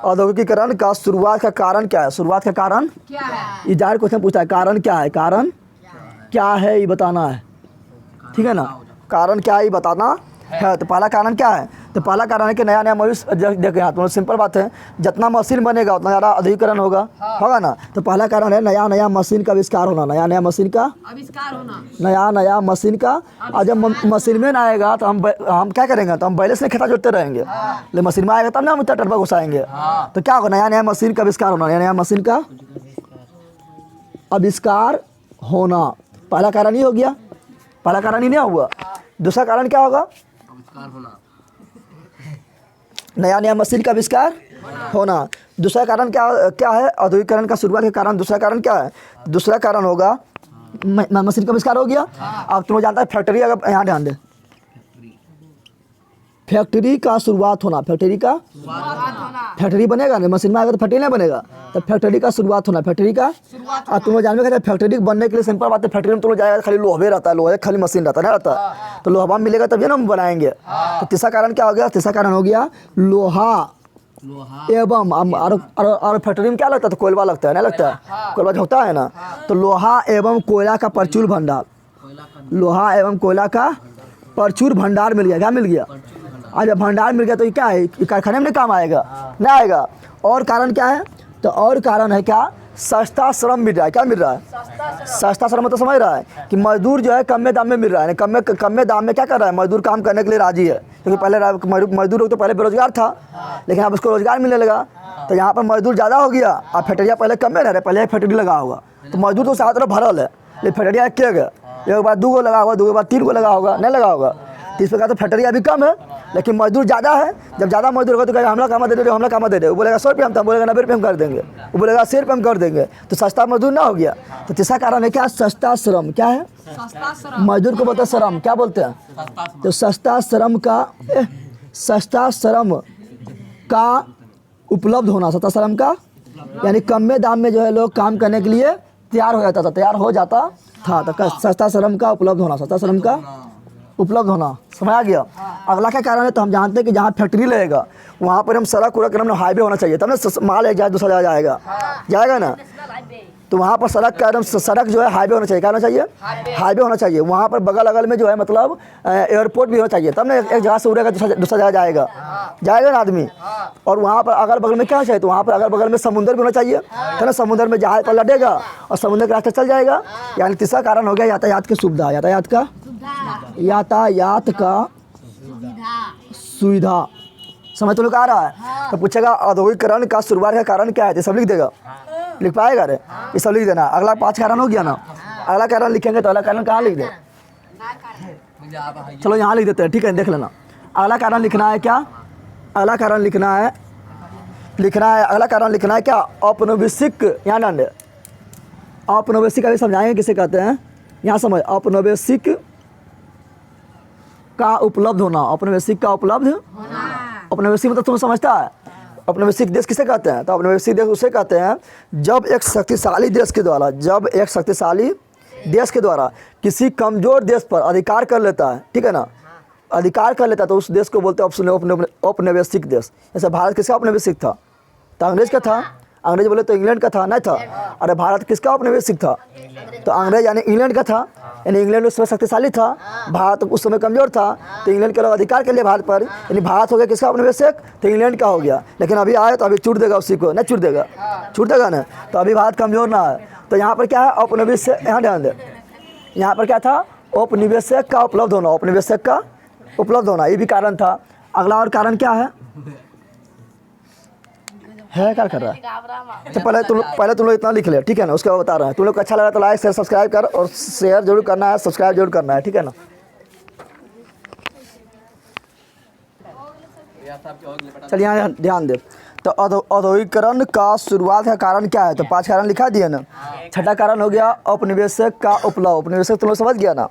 औद्योगिकीकरण का शुरुआत का कारण क्या है, शुरुआत का कारण क्या है, ये जाहिर क्वेश्चन पूछता है, कारण क्या है, कारण क्या है ये बताना है, ठीक है ना, कारण क्या है ये बताना है। तो पहला कारण क्या है, तो पहला कारण है कि नया नया मवेशी, देखो यहाँ तो सिंपल बात है, जितना मशीन बनेगा उतना ज़्यादा अधिकरण होगा ना। तो पहला कारण है नया नया मशीन का आविष्कार होना, नया नया मशीन का आविष्कार होना, नया नया मशीन का। और जब मशीन में ना आएगा तो हम क्या करेंगे, तो हम बैले से खेता जोतते रहेंगे, लेकिन मशीन में आएगा तब ना हम टरबा घुसाएंगे। तो क्या होगा, नया नया मशीन का आविष्कार होना, नया नया मशीन का आविष्कार होना, पहला कारण ही हो गया, पहला कारण ही नहीं हुआ। दूसरा कारण क्या होगा, नया नया मशीन का आविष्कार होना। दूसरा कारण क्या है, औद्योगिकरण का शुरुआत के कारण दूसरा कारण क्या है, दूसरा कारण होगा मशीन का आविष्कार हो गया। अब तुम जानता है फैक्ट्री, अगर यहाँ ध्यान दे, फैक्ट्री का शुरुआत होना, फैक्ट्री बनेगा नहीं, मशीन में आएगा तो फैक्ट्री नहीं बनेगा, तो फैक्ट्री का शुरुआत होना, फैक्ट्री का। और तुम लोग जानते हैं फैक्ट्री बनने के लिए सिंपल बात है, फैक्ट्री में तुम लोग जाएगा खाली लोहे रहता है, लोहे खाली मशीन रहता है, तो लोहा मिलेगा तभी ना हम बनाएंगे। तो तीसरा कारण क्या हो गया, तीसरा कारण हो गया लोहा एवं, और फैक्ट्री में क्या लगता है, तो कोयला लगता है, नहीं लगता है, कोयला जो होता है ना, तो लोहा एवं कोयला का प्रचुर भंडार, लोहा एवं कोयला का प्रचुर भंडार मिल गया, क्या मिल गया। और जब भंडार मिल गया तो ये क्या है, कारखाने में नहीं काम आएगा, नहीं आएगा। और कारण क्या है, तो और कारण है क्या, सस्ता श्रम मिल रहा है, क्या मिल रहा है, सस्ता श्रम तो समझ रहा है कि मजदूर जो है कम दाम में मिल रहा है, कम दाम में क्या कर रहा है, मजदूर काम करने के लिए राजी है। क्योंकि पहले मजदूर लोग तो पहले बेरोजगार था, लेकिन अब उसको रोजगार मिलने लगा, तो यहाँ पर मजदूर ज़्यादा हो गया। अब फैक्ट्रिया पहले कम में रह रहे, पहले फैक्ट्री लगा होगा तो मजदूर तो साथ तरफ भरल है, लेकिन फैक्ट्रिया क्या गया, एक बार 2 गो लगा होगा, 2 के बाद 3 गो लगा होगा, नहीं लगा होगा। तो इस प्रकार तो फैक्ट्री अभी कम है लेकिन मजदूर ज़्यादा है। जब ज़्यादा मजदूर होगा तो कहेगा हमला काम दे दे, हमला काम दे दे, वो बोलेगा 100 रुपये हम बोलेगा 90 रुपये हम कर देंगे, वो बोलेगा 80 रुपये हम कर देंगे, तो सस्ता मजदूर ना हो गया। तो तीसरा कारण है क्या, सस्ता श्रम, क्या है, मजदूर को बोलते हैं श्रम, क्या बोलते हैं, तो सस्ता श्रम का उपलब्ध होना, सस्ता श्रम का यानी कम में दाम में जो है लोग काम करने के लिए तैयार हो जाता था, तो सस्ता श्रम का उपलब्ध होना, सस्ता श्रम का उपलब्ध होना, समझ आ गया। अगला क्या कारण है, तो हम जानते हैं कि जहाँ फैक्ट्री लगेगा वहाँ पर हम सड़क क्रम हाईवे होना चाहिए, तब ना माल एक जगह दूसरा जगह जाएगा ना, तो वहाँ पर सड़क जो है हाईवे होना चाहिए, क्या होना चाहिए, हाईवे होना चाहिए। वहाँ पर बगल में जो है मतलब एयरपोर्ट भी होना चाहिए, तब ना एक जगह से उड़ेगा दूसरा जगह जाएगा ना आदमी। और वहाँ पर अगल बगल में क्या चाहिए, तो वहाँ पर अगल बगल में समुद्र भी होना चाहिए, तो ना समुद्र में जहाज पर लड़ेगा और समुद्र के रास्ते चल जाएगा। यानी तीसरा कारण हो गया यातायात की सुविधा, यातायात का सुविधा, समझ तो लोग आ रहा है। तो पूछेगा औद्योगिकरण का शुरुआत का कारण क्या है, तो सब लिख देगा, लिख पाएगा रे, ये सब लिख देना। अगला 5 कारण हो गया ना, अगला कारण लिखेंगे तो अगला कारण कहाँ लिख दे, चलो यहाँ लिख देते हैं, ठीक है, देख लेना। अगला कारण लिखना है क्या, अगला कारण लिखना है अगला कारण लिखना है क्या, औपनिवेशिक, यहाँ ध्यान दे, औपनिवेशिक अभी समझाएंगे किसे कहते हैं, यहाँ समझ, औपनिवेशिक का उपलब्ध होना, औपनिवेशिक का उपलब्ध होना, औपनिवेशिक मतलब तुम समझता है, औपनिवेशिक देश किसे कहते हैं, तो औपनिवेशिक देश उसे कहते हैं जब एक शक्तिशाली देश के द्वारा किसी कमजोर देश पर अधिकार कर लेता है, ठीक है ना, अधिकार कर लेता है, तो उस देश को बोलते हैं औपनिवेशिक देश। जैसे भारत किसका औपनिवेशिक था, तो अंग्रेज का था, अंग्रेज बोले तो इंग्लैंड का था, नहीं था। अरे भारत किसका औपनिवेशिक था, तो अंग्रेज यानी इंग्लैंड का था, यानी इंग्लैंड उस समय शक्तिशाली था, भारत उस समय कमजोर था, तो इंग्लैंड के लोग अधिकार के लिए भारत पर, यानी भारत हो गया किसका औपनिवेशिक, तो इंग्लैंड का हो गया। लेकिन अभी आए तो अभी छूट देगा उसी को, नहीं छूट देगा ना, तो अभी भारत कमजोर ना है। तो यहाँ पर क्या है, औपनिवेशिक, यहाँ ध्यान दे, यहाँ पर क्या था, औपनिवेशिक का उपलब्ध होना, औपनिवेशिक का उपलब्ध होना, ये भी कारण था। अगला और कारण क्या है क्या कर रहा है, तो पहले तुम लोग इतना लिख ले, ठीक है ना, उसके बाद बता रहे हैं। तुम लोग को अच्छा लगा तो लाइक शेयर सब्सक्राइब कर, और शेयर जरूर करना है, सब्सक्राइब जरूर करना है, ठीक है ना। चलिए यहाँ ध्यान दे। तो औद्योगिकरण का शुरुआत का कारण क्या है? तो 5 कारण लिखा दिया ना। छठा कारण हो गया औपनिवेशिक का उपलब्ध। औपनिवेशिक तुम लोग समझ गया ना,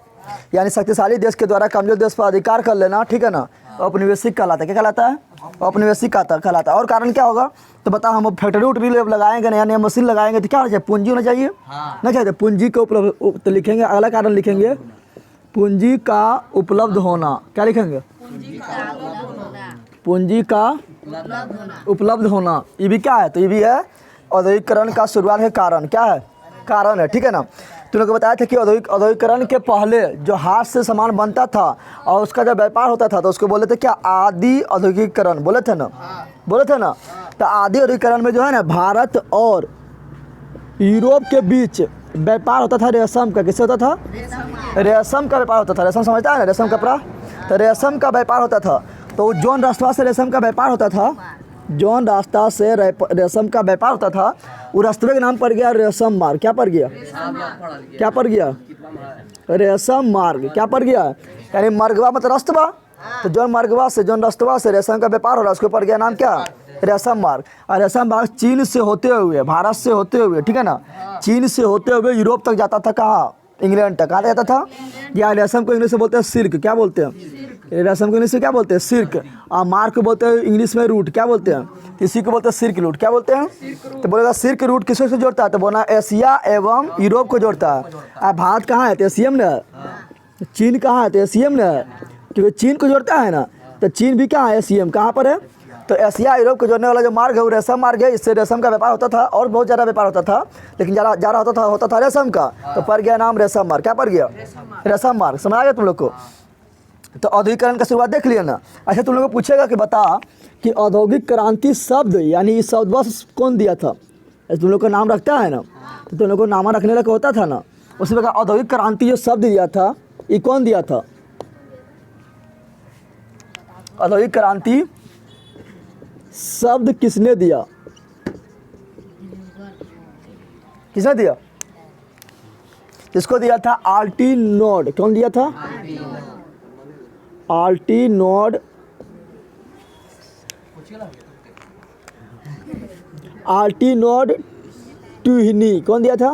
यानी शक्तिशाली देश के द्वारा कमजोर देश पर अधिकार कर लेना, ठीक है ना। औपनिवेशिक कहलाता है। क्या कहलाता है? औपनिवेशिक कहलाता है। और कारण क्या होगा? तो बता, हम फैक्ट्री उटरी लगाएंगे, नया नया मशीन लगाएंगे, तो क्या होना चाहिए? पूंजी होना चाहिए। नहीं चाहिए पूंजी को उपलब्ध, तो लिखेंगे अगला कारण लिखेंगे पूंजी का उपलब्ध होना। क्या लिखेंगे? पूंजी का उपलब्ध होना। ये भी क्या है? तो ये भी है औद्योगिकरण का शुरुआत है कारण। क्या है? कारण है, ठीक है ना। तुम लोग को बताया था कि औद्योगिकरण के पहले जो हाथ से सामान बनता था और उसका जब व्यापार होता था तो उसको बोले थे क्या? आदि औद्योगिकरण बोले थे ना, बोले थे ना। तो आदि औद्योगिकरण में जो है ना भारत और यूरोप के बीच व्यापार होता था रेशम का। किससे होता था? रेशम का व्यापार होता था। रेशम समझता है ना, रेशम कपड़ा। तो रेशम का व्यापार होता था। तो जौन रास्ता से रेशम का व्यापार होता था, जौन रास्ता से रेशम का व्यापार होता था, वो रास्ते का नाम पड़ गया रेशम मार्ग। क्या पड़ गया? क्या पड़ गया? रेशम मार्ग। क्या पड़ गया? यानी मर्गवा मतलब रास्तवा। तो जौन मर्गवा से, जौन रास्तवा से रेशम का व्यापार हो रहा है, उसके पड़ गया नाम क्या? रेशम मार्ग। और रेशम मार्ग चीन से होते हुए, भारत से होते हुए, ठीक है ना, चीन से होते हुए यूरोप तक जाता था। कहाँ? इंग्लैंड तक। कहाँ जाता था? या रेशम को इंग्लिश में बोलते हैं सिल्क। क्या बोलते हैं? रेशम को इंग्लिश में क्या बोलते हैं? सिल्क। और मार्ग को बोलते हैं इंग्लिश में रूट। क्या बोलते हैं? इसी को बोलते हैं सिल्क रूट। क्या बोलते हैं? तो बोलेगा सिल्क रूट किससे जोड़ता है? तो बोला एशिया एवं यूरोप को जोड़ता है। भारत कहाँ है? तो एशिया में है। चीन कहाँ है? तो एशिया में है, क्योंकि चीन को जोड़ता है ना। तो चीन भी कहाँ है? एशिया में। कहाँ पर है? तो एशिया यूरोप को जोड़ने वाला जो मार्ग है वो रेशम मार्ग है। इससे रेशम का व्यापार होता था और बहुत ज़्यादा व्यापार होता था, लेकिन ज़्यादा होता था रेशम का। तो पड़ गया नाम रेशम मार्ग। क्या पड़ गया? रेशम मार्ग। समझ आ गया तुम लोग को? तो औद्योगिकरण का शुरुआत देख लिया ना। अच्छा, तुम लोग को पूछेगा कि बता कि औद्योगिक क्रांति शब्द यानी इस शब्द बस कौन दिया था? तुम लोग का नाम रखता है ना, तो तुम लोग को नाम रखने लगा होता था ना, उसमें कहा औद्योगिक क्रांति जो शब्द दिया था ये कौन दिया था? औद्योगिक क्रांति शब्द किसने दिया? किसने दिया? इसको दिया था आर्टिनोड। कौन दिया था? आर्टिनोड। आर्टिनोड टुहनी। कौन दिया था?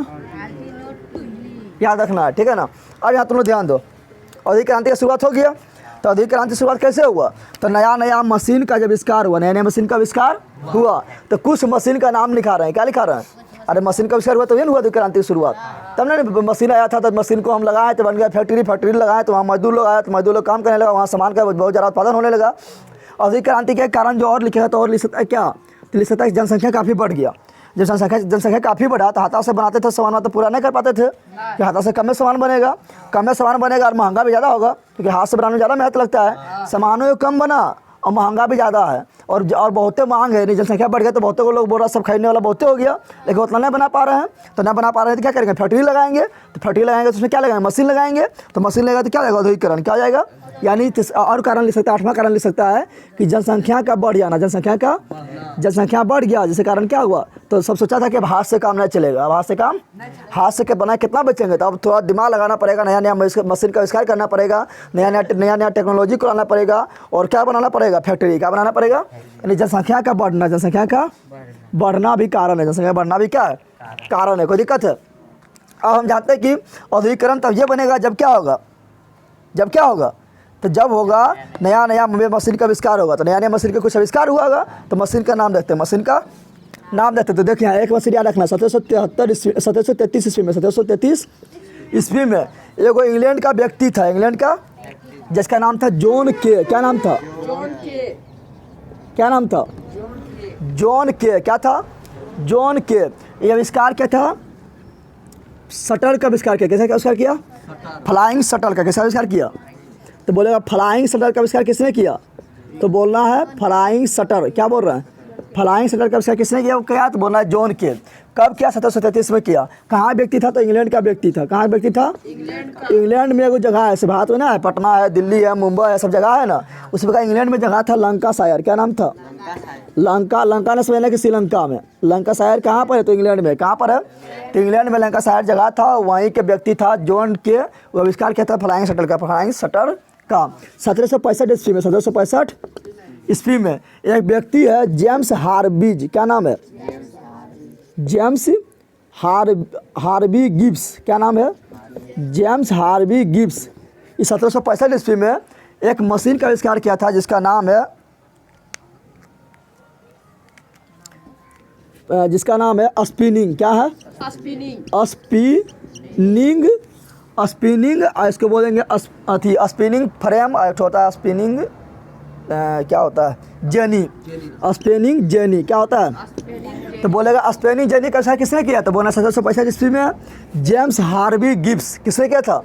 याद रखना है, ठीक है ना। अब यहाँ तुम लोग ध्यान दो। औद्योगिक क्रांति का शुरुआत हो गया। तो औद्योगिक क्रांति की शुरुआत कैसे हुआ? तो नया नया मशीन का जब आविष्कार हुआ, नया नया मशीन का आविष्कार हुआ, तो कुछ मशीन का नाम लिखा रहे हैं। क्या लिखा रहे हैं? अरे मशीन का आविष्कार हुआ तो ये हुआ औद्योगिक क्रांति की शुरुआत। तब ना मशीन आया था, तो मशीन को हम लगाए तो बन गया फैक्ट्री लगाए, तो वहाँ मजदूर लोग आया, तो मजदूर लोग काम करने लगा, वहाँ सामान का बहुत ज़्यादा उत्पादन होने लगा। औद्योगिक क्रांति के कारण जो और लिखेगा तो और लिख सकता है क्या? तो लिख सकता है जनसंख्या काफ़ी बढ़ गया। जब जनसंख्या काफ़ी बढ़ा तो हाथों से बनाते थे सामान, तो पूरा नहीं कर पाते थे कि हाथों से कम में सामान बनेगा, और महंगा भी ज़्यादा होगा, क्योंकि हाथ से बनाने में ज़्यादा मेहनत लगता है। सामानों कम बना और महंगा भी ज़्यादा है, और बहुत मांग है। जनसंख्या बढ़ गया तो बहुतों को लोग बोल रहा सब खरीदने वाला बहुते हो गया, लेकिन उतना नहीं बना पा रहे हैं। तो नहीं बना पा रहे हैं तो क्या करेंगे? फैक्ट्री लगाएंगे। तो फैक्ट्री लगाएंगे तो उसमें क्या लगाएंगे? मशीन लगाएंगे। तो मशीन लगाएगा तो क्या जाएगा? औद्योगिकरण। क्या हो जाएगा? यानी और कारण लिख सकता है, 8वां कारण लिख सकता है कि जनसंख्या का बढ़ जाना। जनसंख्या बढ़ गया, जिसके कारण क्या हुआ? तो सब सोचा था कि अब हाथ से काम नहीं चलेगा। अब हाथ से बना कितना बेचेंगे? तो अब थोड़ा दिमाग लगाना पड़ेगा, नया नया मशीन का आविष्कार करना पड़ेगा, नया नया टेक्नोलॉजी को लाना पड़ेगा, और क्या बनाना पड़ेगा? फैक्ट्री। क्या बनाना पड़ेगा? यानी जनसंख्या का बढ़ना, जनसंख्या का बढ़ना भी कारण है। जनसंख्या बढ़ना भी क्या है? कारण है। कोई दिक्कत है? अब हम जानते हैं कि औद्योगिकरण तब ये बनेगा जब क्या होगा? तो जब होगा नया नया मशीन का आविष्कार होगा। तो नया नया मशीन का कुछ आविष्कार हुआ होगा, तो मशीन का नाम देखते हैं। मशीन का नाम देखते। तो देखिए एक मशीन याद रखना, 1733 ईस्वी में, 1733 ईस्वी में एगो इंग्लैंड का व्यक्ति था, इंग्लैंड का, जिसका नाम था जॉन के। क्या नाम था? जॉन के। क्या था? जॉन के। ये आविष्कार क्या था? शटल का आविष्कार किया। कैसे क्या आविष्कार किया? फ्लाइंग शटल का। कैसे आविष्कार किया? तो बोलेगा फ्लाइंग शटल का आविष्कार किसने किया? तो बोलना है फ्लाइंग शटल। क्या बोल रहे हैं? फ्लाइंग शटल का आविष्कार किसने किया? वो क्या? तो बोलना है जॉन के। कब किया? 1733 में किया। कहाँ व्यक्ति था? तो इंग्लैंड का व्यक्ति था। कहाँ व्यक्ति था? इंग्लैंड में एगो जगह है, भारत में ना है, पटना है, दिल्ली है, मुंबई है, सब जगह है ना। उसी प्रकार इंग्लैंड में जगह था लंकाशायर। क्या नाम था? लंका ने समझना कि श्रीलंका में। लंकाशायर कहाँ पर है? तो इंग्लैंड में। कहाँ पर है? तो इंग्लैंड में लंकाशायर जगह था, वहीं के व्यक्ति था जॉन के। वो आविष्कार किया था फ्लाइंग शटल का। 1765 ईस्वी में, 1765 ईस्वी में एक व्यक्ति है जेम्स हार्विज, क्या नाम है? जेम्स हार्वी गिब्स, क्या नाम है? James Harvey Gibbs. इस 1765 ईस्वी में एक मशीन का आविष्कार किया था जिसका नाम है स्पिनिंग। क्या है? स्पिनिंग। इसको बोलेंगे स्पिनिंग फ्रेम, एक होता है स्पिनिंग क्या होता है? जेनी। स्पिनिंग जेनी क्या होता है? तो बोलेगा स्पिनिंग जेनी का आविष्कार किसने किया? तो बोला 1765 ईस्वी में जेम्स हार्वी गिब्स। किसने किया था?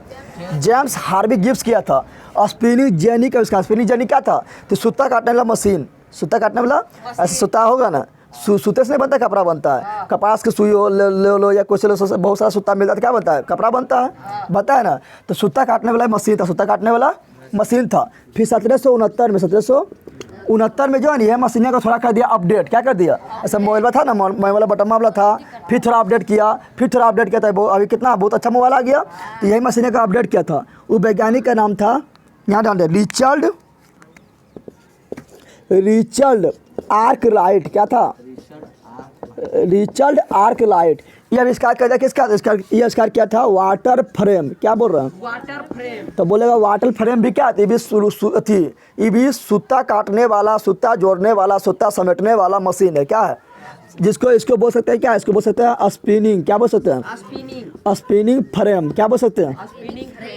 जेम्स हार्वी गिब्स किया था। स्पिनिंग जेनी का आविष्कार। स्पिनिंग जेनी क्या था? तो सूता काटने वाला मशीन। सूता काटने वाला, ऐसे सूता होगा ना, सूते से नहीं बनता, कपड़ा बनता है। कपास की सुई ले लो या कुछ लो, बहुत सारा सूता मिलता है, क्या बनता है? कपड़ा बनता है ना। तो सूता काटने वाला मशीन था, सूता काटने वाला मशीन था। फिर 1769 में जो है ये मशीन को थोड़ा कर दिया अपडेट। क्या कर दिया? ऐसा मोबाइल था ना, मोबाइल वाला बटन वाला था, फिर थोड़ा अपडेट किया, था अभी कितना बहुत अच्छा मोबाइल आ गया। तो यही मशीन का अपडेट किया था। वो वैज्ञानिक का नाम था, यहाँ डाल दे, रिचर्ड आर्कराइट। क्या था? Richard Arkwright. ये आविष्कार किया था किसका? ये आविष्कार किया था वाटर फ्रेम। क्या बोल रहे हैं? Water frame. तो बोलेगा वाटर फ्रेम भी क्या थी? ये भी सूता काटने वाला, सूता जोड़ने वाला, सूता समेटने वाला मशीन है। क्या है? इसको बोल सकते हैं क्या? इसको बोल सकते हैं स्पिनिंग। क्या बोल सकते हैं? Spinning frame. क्या बोल सकते हैं?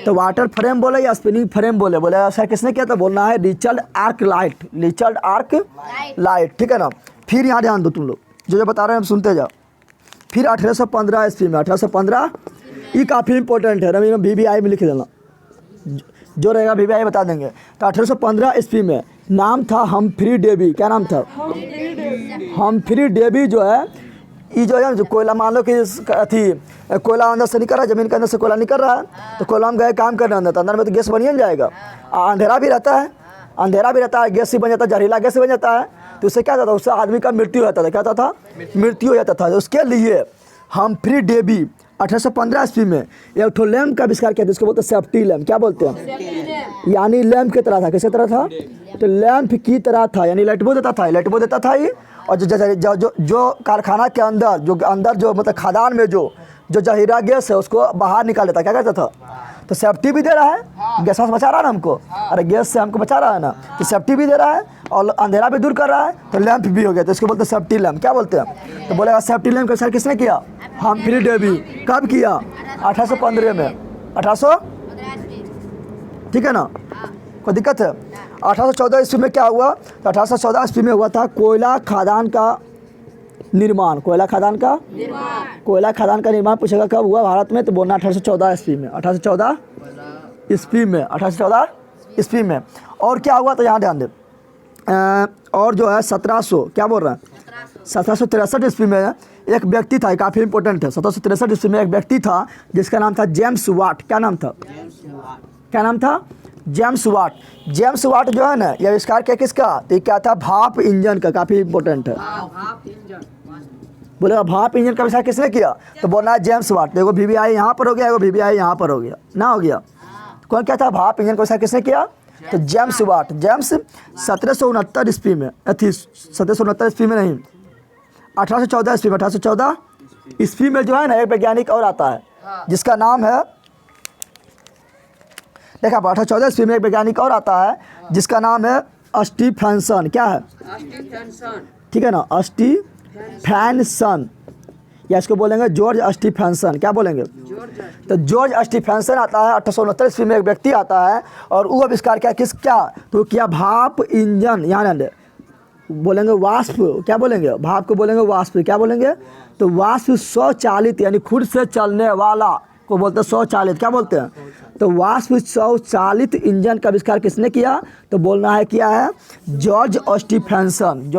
तो वाटर फ्रेम बोले या स्पिनिंग फ्रेम बोले ऐसा किसने किया था? बोलना है रिचर्ड आर्कराइट। ठीक है ना। फिर यहाँ ध्यान दो, तुम लोग जो बता रहे हैं सुनते जाओ। फिर 1815 ईस्वी में, 1815 ये काफ़ी इंपॉर्टेंट है, रवि में VVI में लिख देना, जो रहेगा VVI बता देंगे। तो 1815 ईस्वी में नाम था हम्फ्री डेवी। क्या नाम था? Humphry Davy. जो है ये जो है, जो कोयला, मान लो कि कोयला अंदर से निकल रहा है, ज़मीन के अंदर से कोयला निकल रहा है, तो कोयला में गए काम करने अंदर, तो अंदर में तो गैस बन ही जाएगा। अंधेरा भी रहता है, गैस ही बन जाता है, जहरीला गैस बन जाता है। तो उससे क्या होता था? उससे आदमी का मृत्यु हो जाता था। क्या होता था? मृत्यु हो जाता था। उसके लिए हम्फ्री डेवी 1815 ईस्वी में एक ठो लैम्प का आविष्कार किया था, जिसको बोलते हैं सेफ्टी लैम्प। क्या बोलते हैं? यानी लैम्प की तरह था। किसकी तरह था? तो लैम्प की तरह था, यानी लाइट वो देता था ये। और जो कारखाना के अंदर जो मतलब खदान में जो जहरीला गैस है उसको बाहर निकाल लेता। क्या कहता था? तो सेफ्टी भी दे रहा है, गैस से बचा रहा है ना हमको, अरे गैस से हमको बचा रहा है ना, तो सेफ्टी भी दे रहा है और अंधेरा भी दूर कर रहा है, तो लैंप भी हो गया। तो इसको बोलते हैं सेफ्टी लैंप। क्या बोलते हैं? तो बोलेगा सेफ्टी लैंप का आविष्कार किसने किया? Humphry Davy. कब किया? 1815 में। 1800, ठीक है ना, कोई दिक्कत है? 1814 ईस्वी में क्या हुआ? तो 1814 ईस्वी में हुआ था कोयला खदान का निर्माण। कोयला खदान का निर्माण पूछेगा कब हुआ भारत में? तो बोलना 1814 ईस्वी में। 1814 ईस्वी में। और क्या हुआ? तो यहाँ ध्यान दे। और जो है 1700, क्या बोल रहा है? 1763 ईस्वी में एक व्यक्ति था, काफ़ी इंपॉर्टेंट है। 1763 ईस्वी में एक व्यक्ति था जिसका नाम था जेम्स वाट। क्या नाम था? James Watt. जेम्स वाट जो है ना, ये आविष्कार किया किसका? तो क्या था? भाप इंजन का। काफ़ी इंपॉर्टेंट है। बोलेगा भाप इंजन का आविष्कार किसने किया? तो बोलना है जेम्स वाट। देखो VVI यहाँ पर हो गया, VVI यहाँ पर हो गया ना, हो गया। कौन क्या था? भाप इंजन का आविष्कार किसने किया? तो जेम्स वाट। जेम्स 1769 ईस्वी में, 1769 ईस्वी में नहीं, 1814 ईस्वी में। 1814 ईस्वी में जो है ना एक वैज्ञानिक और आता है जिसका नाम है, देखा 1814 ईस्वी में एक वैज्ञानिक और आता है जिसका नाम है स्टीफेंसन। क्या है? ठीक है ना, स्टीफेंसन, या इसको बोलेंगे जॉर्ज स्टीफेंसन। क्या बोलेंगे? तो जॉर्ज स्टीफेंसन आता है 1869 ईस्वी में। एक व्यक्ति आता है और वो आविष्कार क्या तो क्या? भाप इंजन। यहाँ बोलेंगे वाष्प। क्या बोलेंगे? भाप को बोलेंगे वाष्प। क्या बोलेंगे? तो वाष्प स्वचालित, यानी खुद से चलने वाला को बोलते हैं स्वचालित। क्या बोलते हैं? तो वाष्प स्वचालित इंजन का आविष्कार किसने किया? तो बोलना है किया है जॉर्ज स्टीफेंसन।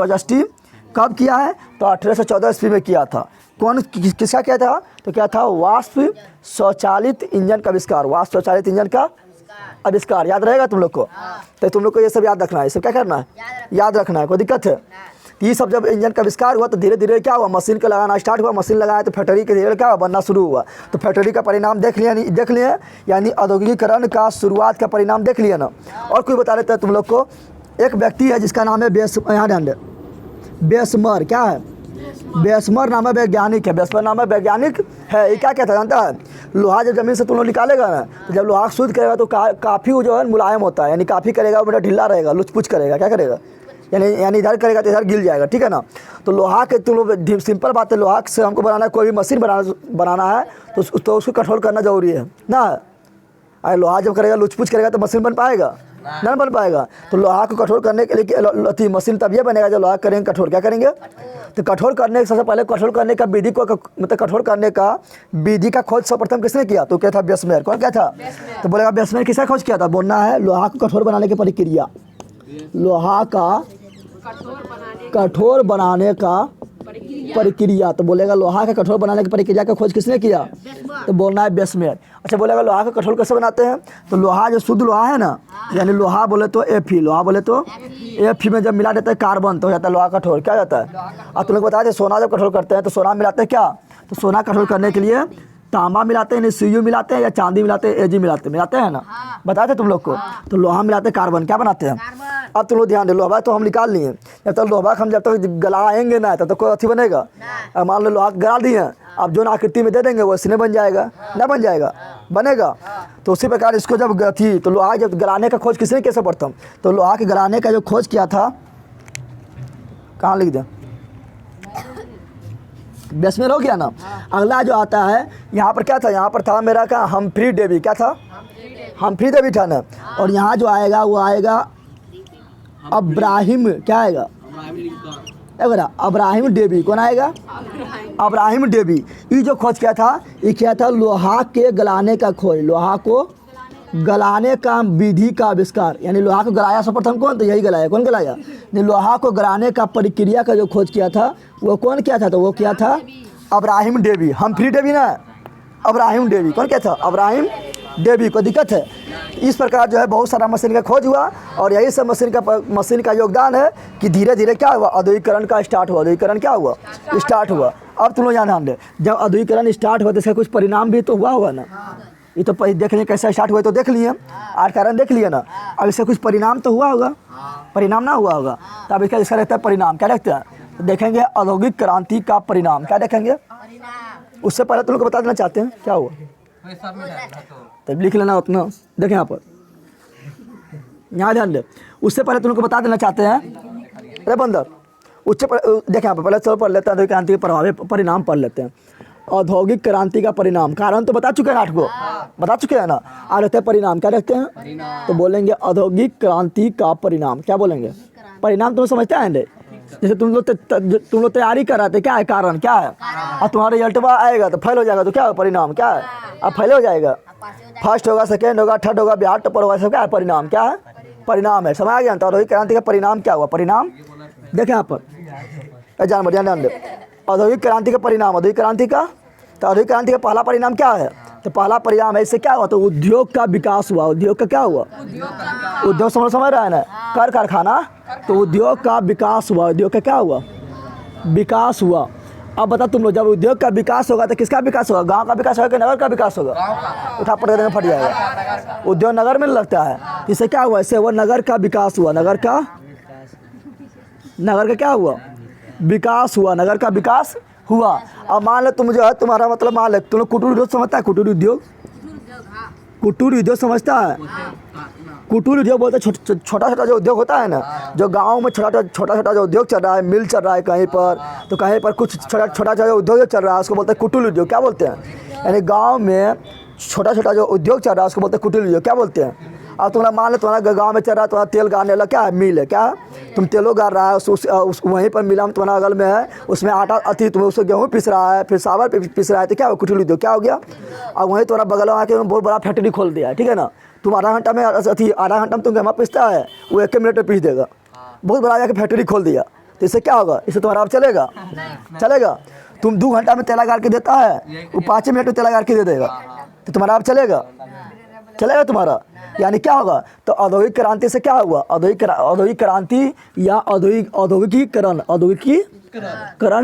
कब किया है? तो 1814 ईस्वी में किया था। कौन किसका किया था? तो क्या था? वाष्प स्वचालित इंजन का आविष्कार। वाष्प स्वचालित इंजन का आविष्कार याद रहेगा तुम लोग को? तो तुम लोग को ये सब याद रखना है। सब क्या करना है? याद रखना है। कोई दिक्कत है? ये सब जब इंजन का आविष्कार हुआ तो धीरे धीरे क्या हुआ? मशीन का लगाना स्टार्ट हुआ। मशीन लगाया तो फैक्ट्री के धीरे क्या हुआ? बनना शुरू हुआ। तो फैक्ट्री का परिणाम देख लिए, यानी औद्योगिकीकरण का शुरुआत का परिणाम देख लिया ना। और कोई बता देता है तुम लोग को एक व्यक्ति है जिसका नाम है यहाँ ध्यान दे, बेसमर। क्या है? बेसमर नाम है वैज्ञानिक है। बेसमर नाम है वैज्ञानिक है। ये क्या कहता है जानता है? लोहा जब ज़मीन से तुम लोग निकालेगा ना, तो जब लोहा शुद्ध करेगा तो काफ़ी वो जो है मुलायम होता है, यानी काफ़ी करेगा वो मतलब ढीला रहेगा, लुच-पुच करेगा। क्या करेगा? यानी इधर करेगा तो इधर गिल जाएगा, ठीक है ना। तो लोहा के तुम लोग सिंपल बात है, लोहा से हमको बनाना है, कोई भी मशीन बनाना है तो उसको कंट्रोल करना ज़रूरी है ना। अरे लोहा जब करेगा लुच-पुच करेगा तो मशीन बन पाएगा? नहीं बन पाएगा। तो लोहा को कठोर करने के लिए मशीन तब ये बनेगा जब लोहा करेंगे कठोर। क्या करेंगे? तो कठोर करने सबसे पहले कठोर करने का विधि को मतलब कठोर करने का विधि का खोज सर्वप्रथम किसने किया? तो क्या था? बेसमेर। कौन क्या था? तो बोलेगा बेसमेर किसने खोज किया था? बोलना है लोहा को कठोर बनाने की प्रक्रिया, लोहा का कठोर बनाने का प्रक्रिया। तो बोलेगा लोहा का कठोर बनाने की प्रक्रिया का खोज किसने किया? तो बोलना है बेसमेर। अच्छा, बोलेगा लोहा का कठोर कैसे बनाते हैं? तो लोहा जो शुद्ध लोहा है ना, यानी लोहा बोले तो Fe, लोहा बोले तो Fe में जब मिला देता है कार्बन तो हो जाता है लोहा कठोर। क्या जाता है? अब तुम लोग बताते हैं सोना जब कठोर करते हैं तो सोना मिलाते हैं क्या? तो सोना कठोर करने के लिए तांबा मिलाते हैं, Cu मिलाते हैं या चांदी मिलाते हैं, Ag मिलाते हैं ना, बताते तुम लोग को। तो लोहा मिलाते हैं कार्बन। क्या बनाते हैं? अब तुम लोग ध्यान दे, लोहा तो हम निकाल लिए, जब तक लोहा हम जब तक गलाएंगे ना तब तक कोई अथी बनेगा। अब मान लो लोहा गला दिए, अब जो आकृति में दे देंगे वो इसने बन जाएगा, ना बन जाएगा? बनेगा। तो उसी प्रकार इसको जब थी तो लोहा जब गलाने का खोज किसने किया सर्वप्रथम? तो लोहा के गलाने का जो खोज किया था, कहाँ लिख दें? बेसमेर हो गया ना। अगला जो आता है यहाँ पर क्या था? यहाँ पर था मेरा क्या? Humphry Davy. क्या था? हम्फ्री डेवी था ना। और यहाँ जो आएगा वो आएगा अब्राहिम। क्या आएगा? अब्राहिम डेवी। कौन आएगा? अब्राहिम डेवी। ये जो खोज किया था, ये क्या था? लोहा के गलाने का खोज, लोहा को गलाने का विधि का आविष्कार। यानी लोहा को गलाया सर्वप्रथम कौन? तो यही गलाया। कौन गलाया? लोहा को गलाने का प्रक्रिया का जो खोज किया था वो कौन किया था? तो वो क्या था? अब्राहिम डेवी। हम्फ्री डेवी ना, अब्राहिम डेवी। कौन क्या था? अब्राहिम डेवी। को दिक्कत है। इस प्रकार जो है बहुत सारा मशीन का खोज हुआ और यही सब मशीन का योगदान है कि धीरे धीरे क्या हुआ? औद्योगिकरण का स्टार्ट हुआ। औद्योगिकरण क्या हुआ? स्टार्ट हुआ। अब तुम लोग यहाँ ध्यान दे, जब औद्योगिकरण स्टार्ट हुआ तो इसका कुछ परिणाम भी तो हुआ ना। ये तो देख लिए कैसे स्टार्ट हुआ तो देख लिए, कारण देख लिए ना। अब इससे कुछ परिणाम तो हुआ होगा, परिणाम ना हुआ होगा। तो अब इसका रहता है परिणाम। क्या देखते हैं? तो देखेंगे औद्योगिक क्रांति का परिणाम। क्या देखेंगे? उससे पहले तुम लोग को बता देना चाहते हैं क्या हुआ, तब लिख लेना उतना। देखें यहाँ पर, यहाँ ध्यान दे। उससे पहले तुम लोग को बता देना चाहते हैं, अरे बंदर, उससे देखें यहाँ पर पहले चलो पढ़ लेते हैं औद्योगिक क्रांति के प्रभाव परिणाम पढ़ लेते हैं। औद्योगिक क्रांति का परिणाम, कारण तो बता चुके हैं 8 को, बता चुके हैं ना। आ रहते हैं परिणाम। क्या रखते हैं? तो बोलेंगे औद्योगिक क्रांति का परिणाम। क्या बोलेंगे? परिणाम तुम समझते हैं? जैसे तुम लोग तैयारी कर रहे थे, क्या है कारण? क्या है? और तुम्हारा रिजल्ट आएगा तो फेल हो जाएगा तो क्या है? परिणाम। क्या है? अब फेल हो जाएगा, फर्स्ट होगा, सेकेंड होगा, थर्ड होगा, बिहार टॉपर होगा, सब क्या है? परिणाम। क्या है? परिणाम है। समझ आ गया? तो औद्योगिक क्रांति का परिणाम क्या हुआ? परिणाम देखें यहाँ पर, जान बढ़िया ध्यान दे। औद्योगिक क्रांति का परिणाम, औद्योगिक क्रांति का, तो औद्योगिक क्रांति का पहला परिणाम क्या है? तो पहला परिणाम है, इससे क्या हुआ? तो उद्योग का विकास हुआ। उद्योग का क्या हुआ? उद्योग समझ रहा है ना, कर कारखाना। तो उद्योग का विकास हुआ। उद्योग का क्या हुआ? विकास हुआ। अब बता तुम लोग, जब उद्योग का विकास होगा तो किसका विकास होगा? गांव का विकास होगा कि नगर का विकास होगा? उठा पड़ में फट जाएगा। उद्योग नगर में लगता है, इससे क्या हुआ? इससे वो नगर का विकास हुआ। नगर का क्या हुआ? विकास हुआ। नगर का विकास हुआ। अब मान लो तुम जो है, तुम्हारा मतलब मान लो तुम लोग कुटीर उद्योग समझता है? कुटीर उद्योग, कुटीर उद्योग समझता है? कुटीर उद्योग बोलते हैं छोटा छोटा जो उद्योग होता है ना, जो गांव में छोटा छोटा जो उद्योग चल रहा है, मिल चल रहा है कहीं पर, तो कहीं पर कुछ छोटा जो उद्योग चल रहा है उसको बोलते हैं कुटीर उद्योग। क्या बोलते हैं? यानी गाँव में छोटा जो उद्योग चल रहा है उसको बोलते हैं कुटीर उद्योग। क्या बोलते हैं? अब तुम्हारा मान लो तुम्हारा गांव में चल रहा है, तुम्हारा तेल गाड़ने वाला क्या है? मिल है। क्या है? तुम तेलों गाड़ रहा है, वहीं पर मिला में तुम्हारा अगल में है, उसमें आटा अति तुम्हें उसको गेहूँ पिस रहा है, फिर चावल पिस रहा है, तो क्या हो? कुटीर उद्योग। क्या हो गया? अब वहीं तुम्हारा बगल में आके बहुत बड़ा फैक्ट्री खोल दिया है, ठीक है ना। तुम आधा घंटा में तुम गेहूँ पिसता है, वो 1 मिनट में पीस देगा। बहुत बड़ा जाके फैक्ट्री खोल दिया, तो इससे क्या होगा? इससे तुम्हारा अब चलेगा? तुम 2 घंटा में तेला गाड़ के देता है, वो 5 मिनट में तेला गाड़ के दे देगा, तो तुम्हारा अब चलेगा तुम्हारा। यानी क्या होगा? तो औद्योगिक क्रांति से क्या हुआ? औद्योगिक क्रांति या औद्योगिकीकरण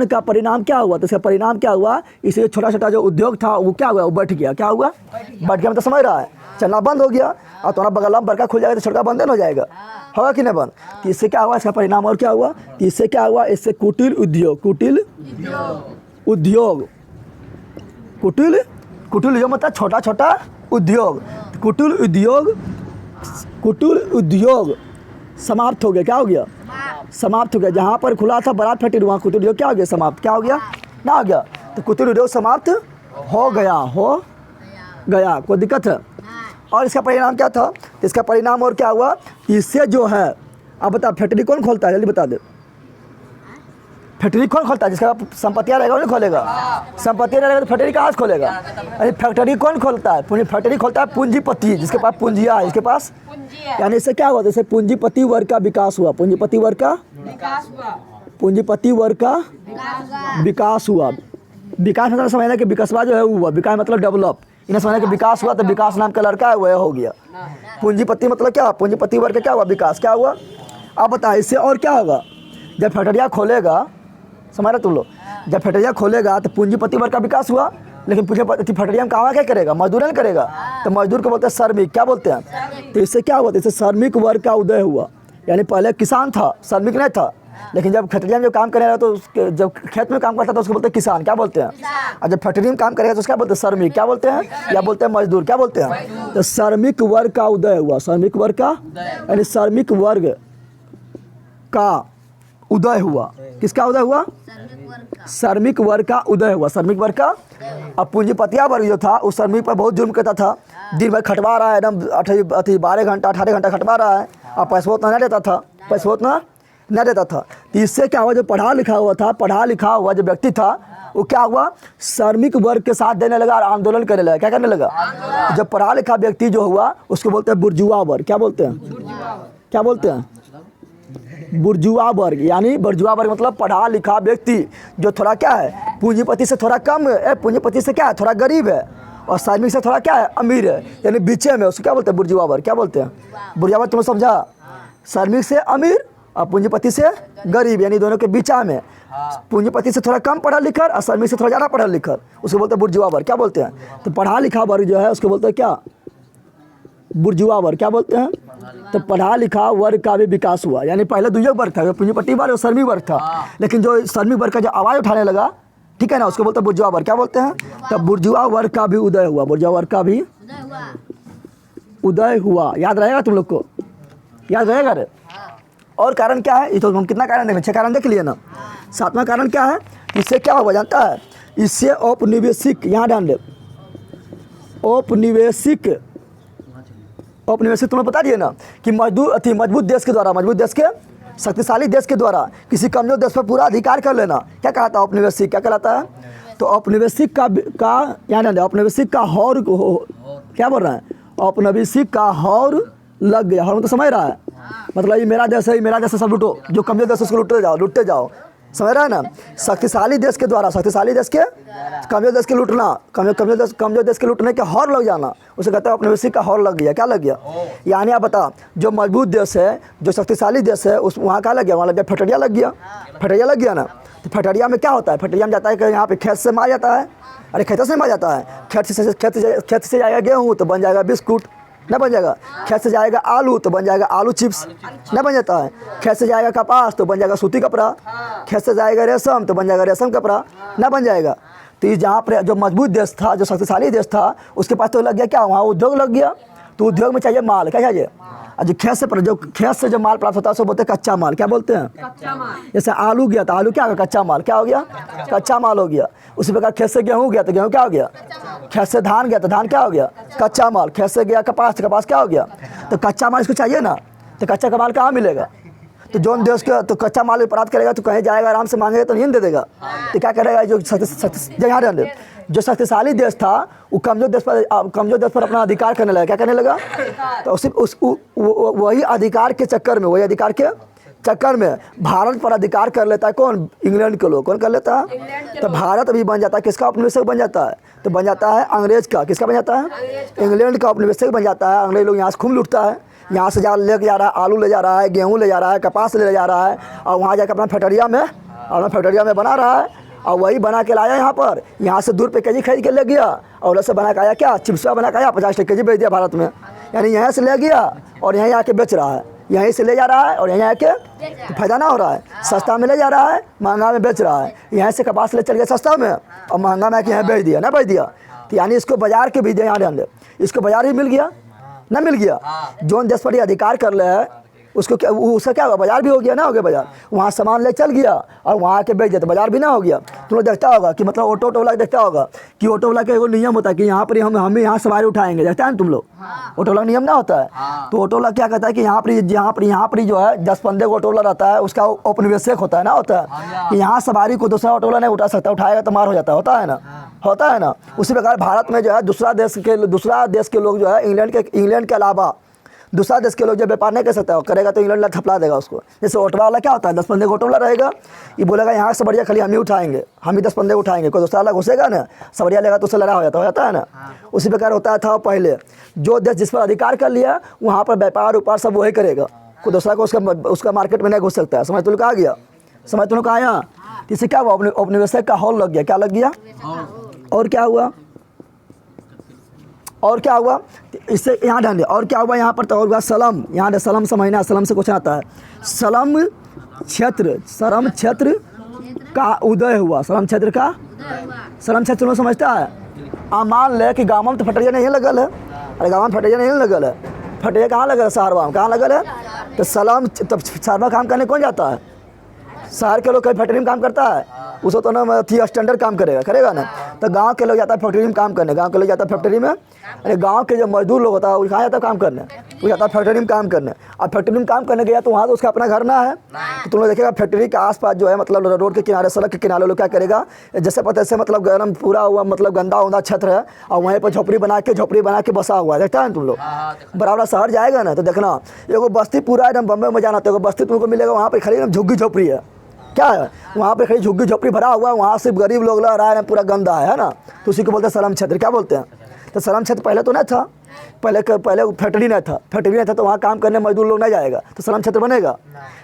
का परिणाम क्या हुआ? तो इसका परिणाम क्या हुआ? इसे छोटा जो उद्योग था वो क्या हुआ? वो बढ़ गया। क्या हुआ? बढ़ गया मतलब समझ रहा है, चलना बंद हो गया। और तुम्हारा बगल में बड़का खुल जाएगा तो छोटका बंद हो जाएगा, होगा कि नहीं बंद। तो इससे क्या हुआ, इसका परिणाम और क्या हुआ, तो इससे क्या हुआ, इससे कुटिल उद्योग, कुटिल उद्योग, कुटिल उद्योग मतलब छोटा छोटा उद्योग, कुटिल उद्योग समाप्त हो गया। क्या हो गया, समाप्त हो गया। जहाँ पर खुला था बड़ा फैक्ट्री वहाँ कुटिल उद्योग क्या हो गया, समाप्त। क्या हो गया, ना हो गया। तो कुटिल उद्योग समाप्त हो गया, कोई दिक्कत है। और इसका परिणाम क्या था, तो इसका परिणाम और क्या हुआ, इससे जो है, अब बता फैक्ट्री कौन खोलता है, जल्दी बता दे। फैक्ट्री कौन खोलता है, जिसका संपत्तियाँ रहेगा वो नहीं खोलेगा, संपत्ति रहेगा तो फैक्ट्री कहाँ से खोलेगा। अरे फैक्ट्री कौन खोलता है, फैक्ट्री खोलता है पूंजीपति, जिसके पास पूंजियाँ है, इसके पास। यानी इससे क्या हुआ, जैसे पूंजीपति वर्ग का विकास हुआ, पूंजीपति वर्ग का विकास हुआ। विकास मतलब समझना कि विकासवा जो है हुआ, विकास मतलब डेवलप, इन्हें समझना कि विकास हुआ, तो विकास नाम का लड़का है वह हो गया। पूंजीपति मतलब क्या, पूंजीपति वर्ग का क्या हुआ, विकास। क्या हुआ, अब बता इससे और क्या होगा, जब फैक्ट्रियाँ खोलेगा, समझ रहे तुम लोग, जब फैक्ट्रियाँ खोलेगा तो पूंजीपति वर्ग का विकास हुआ, लेकिन पूंजीपति फैक्ट्रियाँ में काम क्या करेगा, मजदूर नहीं करेगा, तो मजदूर को बोलते हैं श्रमिक। क्या बोलते हैं, तो इससे क्या हुआ, इससे श्रमिक वर्ग का उदय हुआ। यानी पहले किसान था, श्रमिक नहीं था, लेकिन जब फैक्ट्रियाँ में जो काम करेगा तो उसके, जब खेत में काम करता तो उसको बोलते हैं किसान। क्या बोलते हैं, और जब फैक्ट्री में काम करेगा तो उसका बोलते हैं श्रमिक। क्या बोलते हैं, या बोलते हैं मजदूर। क्या बोलते हैं, तो श्रमिक वर्ग का उदय हुआ, श्रमिक वर्ग का, यानी श्रमिक वर्ग का उदय हुआ। किसका उदय हुआ, श्रमिक वर्ग का उदय हुआ, श्रमिक वर्ग का। अब पूंजीपतिया वर्ग जो था उस श्रमिक पर बहुत जुर्म करता था, दिन भर खटवा रहा है, एकदम 12 घंटा 18 घंटा खटवा रहा है, और पैसा उतना नहीं देता था, पैसा उतना नहीं देता था। तो इससे क्या हुआ, जो पढ़ा लिखा हुआ था, पढ़ा लिखा हुआ जो व्यक्ति था, वो क्या हुआ, श्रमिक वर्ग के साथ देने लगा और आंदोलन करने लगा। क्या करने लगा, जब पढ़ा लिखा व्यक्ति जो हुआ उसको बोलते हैं बुर्जुआ वर्ग। क्या बोलते हैं, क्या बोलते हैं, बुर्जुआ वर्ग। यानी बुर्जुआ वर्ग मतलब पढ़ा लिखा व्यक्ति जो थोड़ा क्या है, पूंजीपति से थोड़ा कम है, पूंजीपति से क्या है, थोड़ा गरीब है, और श्रमिक से थोड़ा क्या है, अमीर है, यानी बीचे में, उसको क्या बोलते हैं, बुर्जुआ वर्ग। क्या बोलते हैं, बुर्जुआ वर्ग। तुम्हें समझा, श्रमिक से अमीर और पूंजीपति से गरीब, यानी दोनों के बीचा में, पूंजीपति से थोड़ा कम पढ़ा लिखा और श्रमिक से थोड़ा ज़्यादा पढ़ा लिखा, उसको बोलते हैं बुर्जुआ वर्ग। क्या बोलते हैं, तो पढ़ा लिखा वर्ग जो है उसको बोलते हैं क्या, बुर्जुआ वर्ग। क्या बोलते हैं, तो पढ़ा लिखा वर्ग का भी विकास हुआ। यानी पहले दुइयो वर्ग था, पूंजीपति वर्ग और श्रमिक वर्ग था, लेकिन जो श्रमिक वर्ग का जो आवाज़ उठाने लगा, ठीक है ना, उसको बोलते हैं बुर्जुआ वर्ग। क्या बोलते हैं, तब बुर्जुआ वर्ग का भी उदय हुआ, बुर्जुआ वर्ग का भी उदय हुआ। याद रहेगा तुम लोग को, याद रहेगा रे। और कारण क्या है, ये तो हम कितना कारण देखें, 6 कारण देख लिए ना। 7वां कारण क्या है, इससे क्या होगा जानता है, इससे औपनिवेशिक, यहाँ ध्यान दे, औपनिवेशिक तुम्हें बता दिए ना कि मजबूत देश के द्वारा, मजबूत देश के, शक्तिशाली देश के द्वारा किसी कमजोर देश पर पूरा अधिकार कर लेना, क्या कहलाता है, औपनिवेशिक। क्या कहलाता है, तो औपनिवेशिक का यहाँ दे, औपनिवेशिक का हौर, क्या बोल रहा है, औपनिवेशिक का हौर लग गया। हौर तो समझ रहा है, मतलब ये मेरा देश है, मेरा देश है, सब लूटो, जो कमजोर देश है उसको लूटते जाओ, समझ रहा है ना। शक्तिशाली देश के द्वारा, शक्तिशाली देश के कमजोर देश के लूटना, कमजोर देश के लूटने के हौर लग जाना, उसे कहते हैं औपनिवेशिक का हौर लग गया। क्या लग गया, यानी आप बता, जो मजबूत देश है, जो शक्तिशाली देश है, उस वहाँ क्या लग गया, वहाँ लग गया फैक्ट्रिया लग गया, फैक्ट्रिया लग गया ना। तो फैक्ट्रिया में क्या होता है, फैक्ट्रिया में जाता है कि यहाँ पे खेत से मार जाता है, अरे खेतों से मार जाता है, खेत से जाएगा गेहूँ तो बन जाएगा बिस्कुट, न बन जाएगा, खेत से जाएगा आलू तो बन जाएगा आलू चिप्स, न बन जाता है, खेत से जाएगा कपास तो बन जाएगा सूती कपड़ा, खेत से जाएगा रेशम तो बन जाएगा रेशम कपड़ा, न बन जाएगा। तो ये जहाँ पर जो मजबूत देश था, जो शक्तिशाली देश था, उसके पास तो लग गया क्या, वहाँ उद्योग लग गया। तो उद्योग में चाहिए माल, क्या चाहिए, जो खेत से जो माल प्राप्त होता है उसको बोलते हैं कच्चा माल। क्या बोलते हैं, कच्चा माल। जैसे आलू गया तो आलू क्या होगा, कच्चा माल। क्या हो गया, कच्चा माल हो गया। उसी प्रकार खेत से गेहूँ गया तो गेहूँ क्या हो गया, खेत से धान गया तो धान क्या हो गया, कच्चा माल। खेत से गया कपास तो कपास क्या हो गया, तो कच्चा माल इसको चाहिए ना। तो कच्चा माल कहाँ मिलेगा, तो जो देश के, तो कच्चा माल अपराध करेगा तो कहीं जाएगा, आराम से मांगेगा तो नहीं दे देगा, तो क्या करेगा, जो शक्तिशाली देश था वो कमजोर देश पर अपना अधिकार करने लगा। क्या करने लगा, तो वही अधिकार के चक्कर में, भारत पर अधिकार कर लेता है कौन, इंग्लैंड के लोग। कौन कर लेता है, तो भारत अभी बन जाता है किसका औपनिवेशिक बन जाता है, तो बन जाता है अंग्रेज का। किसका बन जाता है, इंग्लैंड का औपनिवेशिक बन जाता है। अंग्रेज लोग यहाँ से खूब लूटता है, यहाँ से लेके जा रहा है, आलू ले जा रहा है, गेहूँ ले जा रहा है, कपास ले जा रहा है, और वहाँ जाकर अपना फैक्ट्रिया में बना रहा है, और वही बना के लाया यहाँ पर, यहाँ से दूर पे केजी खरीद के ले गया, और उससे बना के आया क्या, चिप्सा बना के आया, 50 केजी बेच दिया भारत में। यानी यहाँ से ले गया और यहीं आके बेच रहा है, यहीं से ले जा रहा है और यहीं आके तो फायदा ना हो रहा है। सस्ता में ले जा रहा है, महंगा में बेच रहा है। यहाँ से कपास ले चल गया सस्ता में और महंगा में आके यहाँ बेच दिया, ना बेच दिया तो यानी इसको बाजार के भी दे, यहाँ ध्यान दे, इसको बाजार ही मिल गया ना मिल गया। जो देश पर अधिकार कर ले है उसको क्या, उसका क्या होगा, बाजार भी हो गया ना, हो गया बाजार। वहाँ सामान ले चल गया और वहाँ आके बेच दिया तो बाजार भी ना हो गया। तुम लोग देखता होगा कि मतलब ऑटो वाला देखता होगा कि ऑटो वाला का एगो नियम होता है कि यहाँ पर हम यहाँ सवारी उठाएंगे, देखता है ना तुम लोग, ऑटो वाला नियम ना होता है। तो ऑटो वाला क्या कहता है कि यहाँ पर जो है 10-15 ऑटो वाला रहता है, उसका औपनिवेशिक होता है ना, होता है कि यहाँ सवारी को दूसरा ऑटो वाला नहीं उठा सकता, उठाएगा तो मार हो जाता है, होता है ना, होता है ना। उसी प्रकार भारत में जो है दूसरा देश के लोग जो है इंग्लैंड के अलावा दूसरा देश के लोग जब व्यापार नहीं कर सकता है, करेगा तो इंग्लैंड थपला देगा उसको। जैसे ऑटो वाला क्या होता है, 10-15 ऑटो वाला रहेगा, ये बोलेगा यहाँ से बढ़िया खाली हम ही उठाएंगे, हम ही 10-15 उठाएंगे, कोई दूसरा वाला घुसेगा ना, सवरिया लेगा तो उससे लड़ा हो जाता है ना। उसी प्रकार होता था पहले, जो देश जिस पर अधिकार कर लिया वहाँ पर व्यापार उपार सब वही करेगा, कोई दूसरा को उसका मार्केट में नहीं घुस सकता है। समझ तुम लोग आ गया, समझ तुम लोग आया। इससे क्या हुआ, औपनिवेशिक का हॉल लग गया, क्या लग गया, और क्या हुआ, और क्या हुआ इससे, यहाँ ध्यान दे, और क्या हुआ यहाँ पर, तो और हुआ सलम, यहाँ दे सलम समझना, सलम से क्वेश्चन आता है। सलम क्षेत्र का उदय हुआ, सलम क्षेत्र का, सलम क्षेत्र में समझता है। मान ले कि गाँव में तो फटरिया नहीं लगल है, अरे गाँव में फटरिया नहीं लगल है, फटरिया कहाँ लगल है, शहरवा में कहाँ लगल है, तो सलम, तब शहरवा काम करने कौन जाता है, शहर के लोग कहीं फैक्ट्री में काम करता है, उसको तो ना थी स्टैंडर्ड काम करेगा ना। तो गांव के लोग जाता है फैक्ट्री में काम करने, गांव के लोग जाता है फैक्ट्री में, अरे गांव के जो मजदूर लोग होता है वो कहाँ जाता है काम करने, वो जाता है फैक्ट्री में काम करने। अब फैक्ट्री में काम करने गया तो वहाँ तो उसका अपना घर ना है, तो तुम लोग देखेगा फैक्ट्री के आसपास जो है मतलब रोड के किनारे, सड़क के किनारे लोग क्या करेगा, जैसे पता ऐसे मतलब गर्म पूरा हुआ मतलब गंदा उंदा क्षेत्र है और वहीं पर झोपड़ी बना के बसा हुआ है, देखता है तुम लोग। बराबर शहर जाएगा ना तो देखना एगो बस्ती पूरा एकदम बम्बई में जाना, तो एगो बस्ती तुमको मिलेगा वहाँ पर खड़ी झुग्गी झोपड़ी है, क्या है वहाँ पे खड़ी झुग्गी झोपड़ी भरा हुआ है, वहाँ सिर्फ गरीब लोग रह रहा है, पूरा गंदा है ना, तो उसी को बोलते हैं सलम क्षेत्र। क्या बोलते हैं, तो सलम क्षेत्र पहले तो नहीं था, पहले फैक्ट्री नहीं था, तो वहाँ काम करने मजदूर लोग नहीं जाएगा तो सलम क्षेत्र बनेगा।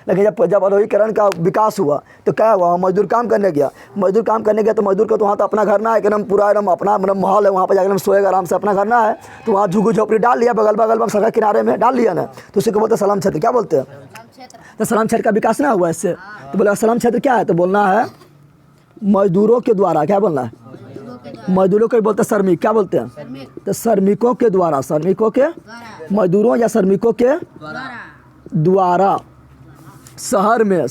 लेकिन जब औद्योगिकरण का विकास हुआ तो क्या हुआ, मजदूर काम करने गया, तो मजदूर को तो वहाँ तो अपना घर ना है, एकदम पूरा एकदम अपना मतलब माहौल है, वहाँ पर जाकर सोएगा आराम से, अपना घर ना है, तो वहाँ झुग्गी झोपड़ी डाल लिया, बगल में सड़क किनारे में डाल लिया ना, तो उसी को बोलते हैं सलम क्षेत्र। क्या बोलते हैं, तो सलम क्षेत्र का विकास ना हुआ इससे, तो बोला सलम क्षेत्र क्या है, तो बोलना है मजदूरों के द्वारा, क्या बोलना है, मजदूरों को बोलते हैं श्रमिक, क्या बोलते हैं, तो श्रमिकों के द्वारा, मजदूरों या श्रमिकों के द्वारा शहर में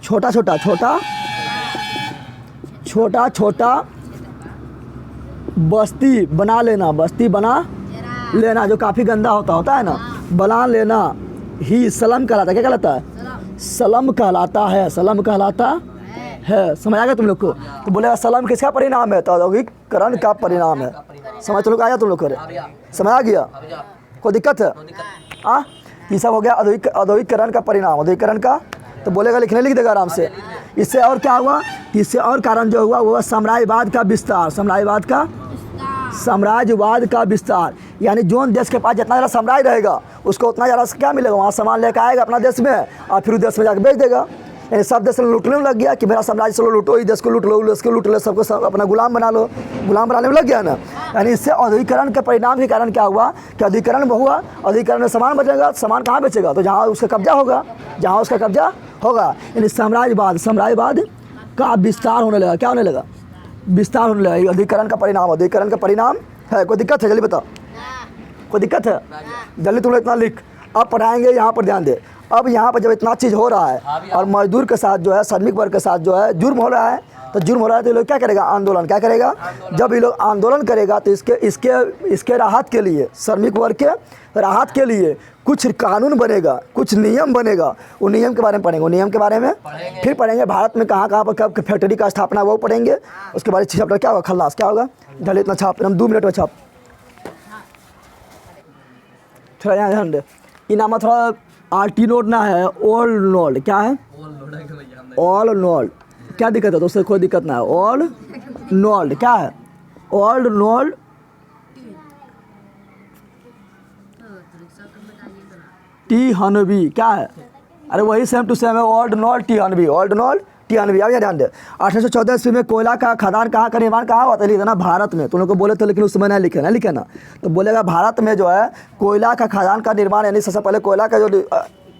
छोटा छोटा बस्ती बना लेना, जो काफ़ी गंदा होता है ना, बना लेना ही सलम कहलाता है। क्या कहलाता है, सलम कहलाता है। समझ आ गया तुम लोग को, तो बोलेगा सलम किसका परिणाम है, तो औद्योगिकरण का परिणाम है। समझ तुम लोग आया, तुम लोग करे समझ आ गया, कोई दिक्कत है, हाँ ये सब हो गया औद्योगिकरण का परिणाम, औद्योगिकरण का, तो बोलेगा लिख देगा आराम से। इससे और क्या हुआ, इससे और कारण जो हुआ वो साम्राज्यवाद का विस्तार, यानी जो देश के पास जितना ज़्यादा साम्राज्य रहेगा उसको उतना ज़्यादा क्या मिलेगा, वहाँ सामान लेकर आएगा अपना देश में और फिर उस देश में जाकर बेच देगा। यानी सब देश लूटने में लग गया कि मेरा साम्राज्य चलो लूटो, इस देश को लूट लो, सबको सब अपना गुलाम बनाने में लग गया ना। यानी इससे औद्योगिकरण के परिणाम के कारण क्या हुआ कि औद्योगिकरण में हुआ, औद्योगिकरण में सामान बचेगा, सामान कहाँ बेचेगा, तो जहाँ उसका कब्जा होगा, यानी साम्राज्यवाद का विस्तार होने लगा। क्या होने लगा, विस्तार होने लगा, औद्योगिकरण का परिणाम है। कोई दिक्कत है, जल्दी बताओ, कोई दिक्कत है, जल्दी तुम लोग इतना लिख। अब पढ़ाएंगे, यहाँ पर ध्यान दे। अब यहाँ पर जब इतना चीज़ हो रहा है और मजदूर के साथ जो है, श्रमिक वर्ग के साथ जो है जुर्म हो रहा है, तो ये लोग क्या करेगा, आंदोलन। क्या करेगा, जब ये लोग आंदोलन करेगा तो इसके राहत के लिए, श्रमिक वर्ग के राहत के लिए कुछ कानून बनेगा, कुछ नियम बनेगा। वो नियम के बारे में पढ़ेंगे, फिर पढ़ेंगे भारत में कहाँ पर कब फैक्ट्री का स्थापना वो पढ़ेंगे। उसके बाद चैप्टर क्या होगा, खल्लास। क्या होगा, जल्दी इतना छाप, हम 2 मिनट में छाप। थोड़ा यहाँ ध्यान दे, इनामा थोड़ा आर्टी नोट ना है, ओल्ड नोल्ड। क्या है, ओल्ड नोल्ड। क्या दिक्कत है, तो उससे कोई दिक्कत ना है। ओल्ड नोल्ड क्या है, ओल्ड नोल्ड टी हनवी क्या है, अरे वही सेम टू सेम है, ओल्ड नोल्ड टी हनवी, ओल्ड नोल्ड 98 अब ध्यान दे। 1814 ईस्वी में कोयला का खदान कहाँ का निर्माण कहाँ हुआ था, लिखा ना भारत में। तुम लोग को बोले थे लेकिन उस समय नहीं लिखे ना, तो बोलेगा भारत में जो है कोयला का खदान का निर्माण, यानी सबसे पहले कोयला का जो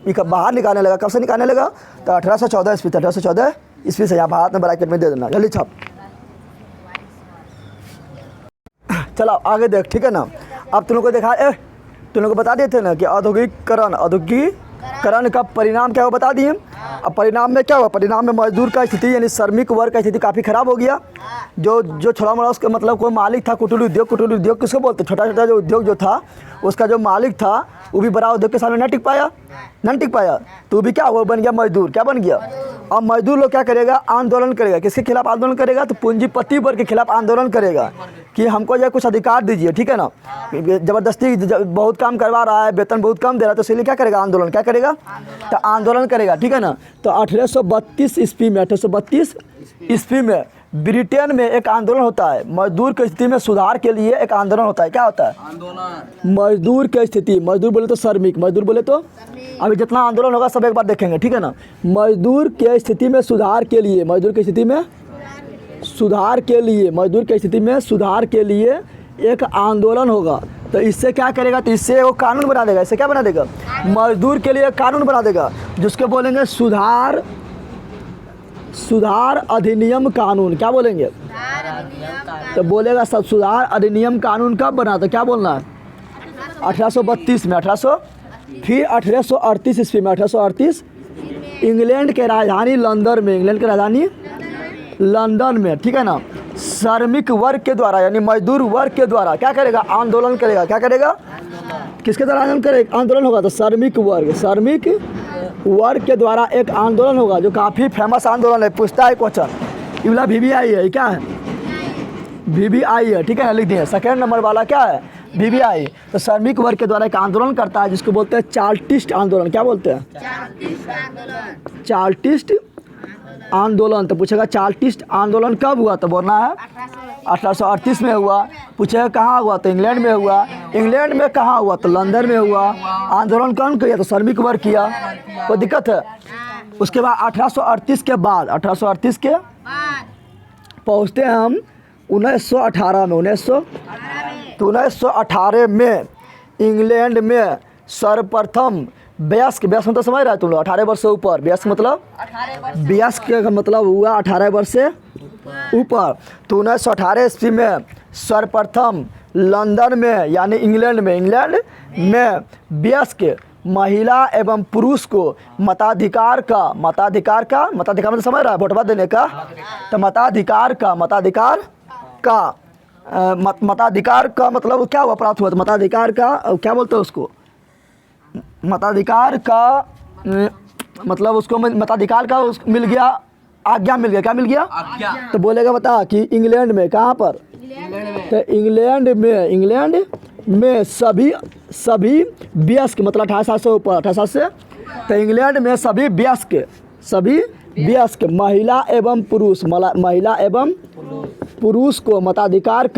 बाहर निकालने लगा, कब से निकालने लगा, तो 1814 ईस्वी, 1814 ईस्वी से। यहाँ भारत में ब्रैकेट में दे देना, जल्दी छाप। चलो आगे देख, ठीक है ना। अब तुम लोग को देखा तुम लोग को बता दिए थे ना कि औद्योगिकीकरण का परिणाम क्या हुआ, बता दिए। अब परिणाम में क्या हुआ, परिणाम में मजदूर का स्थिति यानी श्रमिक वर्ग का स्थिति काफ़ी खराब हो गया। जो छोटा मोटा उसका मतलब कोई मालिक था, कुटीर उद्योग किसको बोलते, छोटा छोटा जो उद्योग जो था उसका जो मालिक था वो भी बड़ा उद्योग के सामने नहीं टिक पाया, तो भी क्या वो बन गया मजदूर, क्या बन गया। अब मजदूर लोग क्या करेगा, आंदोलन करेगा। किसके खिलाफ आंदोलन करेगा, तो पूंजीपति वर्ग के खिलाफ आंदोलन करेगा कि हमको जो कुछ अधिकार दीजिए, ठीक है ना। ज़बरदस्ती बहुत काम करवा रहा है, वेतन बहुत कम दे रहा है, तो इसलिए क्या करेगा, आंदोलन क्या करेगा, तो आंदोलन करेगा, ठीक है ना। तो 1832 ईस्वी में, 1832 ईस्वी में ब्रिटेन में एक आंदोलन होता है, मजदूर की स्थिति में सुधार के लिए एक आंदोलन होता है। क्या होता है, आंदोलन। मजदूर की स्थिति, मजदूर बोले तो श्रमिक, मजदूर बोले तो अभी जितना आंदोलन होगा सब एक बार देखेंगे, ठीक है ना। मजदूर की स्थिति में सुधार के लिए, मजदूर की स्थिति में सुधार के लिए, मजदूर की स्थिति में सुधार के लिए एक आंदोलन होगा। तो इससे क्या करेगा, तो इससे वो कानून बना देगा। इससे क्या बना देगा, मजदूर के लिए कानून बना देगा, जिसको बोलेंगे सुधार अधिनियम कानून। क्या बोलेंगे, तो बोलेगा सब सुधार अधिनियम कानून कब बना, तो क्या बोलना है, 1832 में। फिर 1838 ईस्वी में, 1838 इंग्लैंड के राजधानी लंदन में, इंग्लैंड की राजधानी लंदन में, ठीक है ना। श्रमिक वर्ग के द्वारा यानी मजदूर वर्ग के द्वारा क्या करेगा, आंदोलन करेगा। क्या करेगा, किसके द्वारा आंदोलन होगा, तो श्रमिक वर्ग के द्वारा एक आंदोलन होगा, जो काफ़ी फेमस आंदोलन है। पूछता है क्वेश्चन, ये वाला VVI है, क्या है, VVI है, ठीक है ना, लिख दिए। सेकेंड नंबर वाला क्या है, VVI। तो श्रमिक वर्ग के द्वारा एक आंदोलन करता है जिसको बोलते हैं चार्टिस्ट आंदोलन। क्या बोलते हैं, चार्टिस्ट आंदोलन। तो पूछेगा चार्टिस्ट आंदोलन कब हुआ, तो बोलना है 1838 में हुआ। पूछेगा कहाँ हुआ, तो इंग्लैंड में हुआ। इंग्लैंड में कहाँ हुआ, तो लंदन में हुआ। आंदोलन कौन किया, तो श्रमिक वर्ग किया। कोई दिक्कत है। उसके बाद 1838 के बाद, 1838 के पहुँचते हैं हम 1918 में। 1918 में इंग्लैंड में सर्वप्रथम वयस्क मतलब समझ रहा है तुम लोग, 18 वर्ष से ऊपर। वयस्क मतलब का मतलब हुआ 18 वर्ष से ऊपर। तो 1918 ईस्वी में सर्वप्रथम लंदन में यानी इंग्लैंड में वयस्क महिला एवं पुरुष को मताधिकार मतलब समझ रहा है, वोटवा देने का। तो मताधिकार का मतलब क्या हुआ, प्राप्त हुआ। तो मताधिकार का क्या बोलते हैं उसको, मताधिकार का मतलब उसको मताधिकार का मिल गया, आज्ञा मिल गया। क्या मिल गया, आज्ञा। तो बोलेगा बता कि इंग्लैंड में, कहाँ पर, तो इंग्लैंड में सभी वयस्क मतलब 18 साल से ऊपर, 18 साल से। तो इंग्लैंड में सभी वयस्क महिला एवं पुरुष को मताधिकार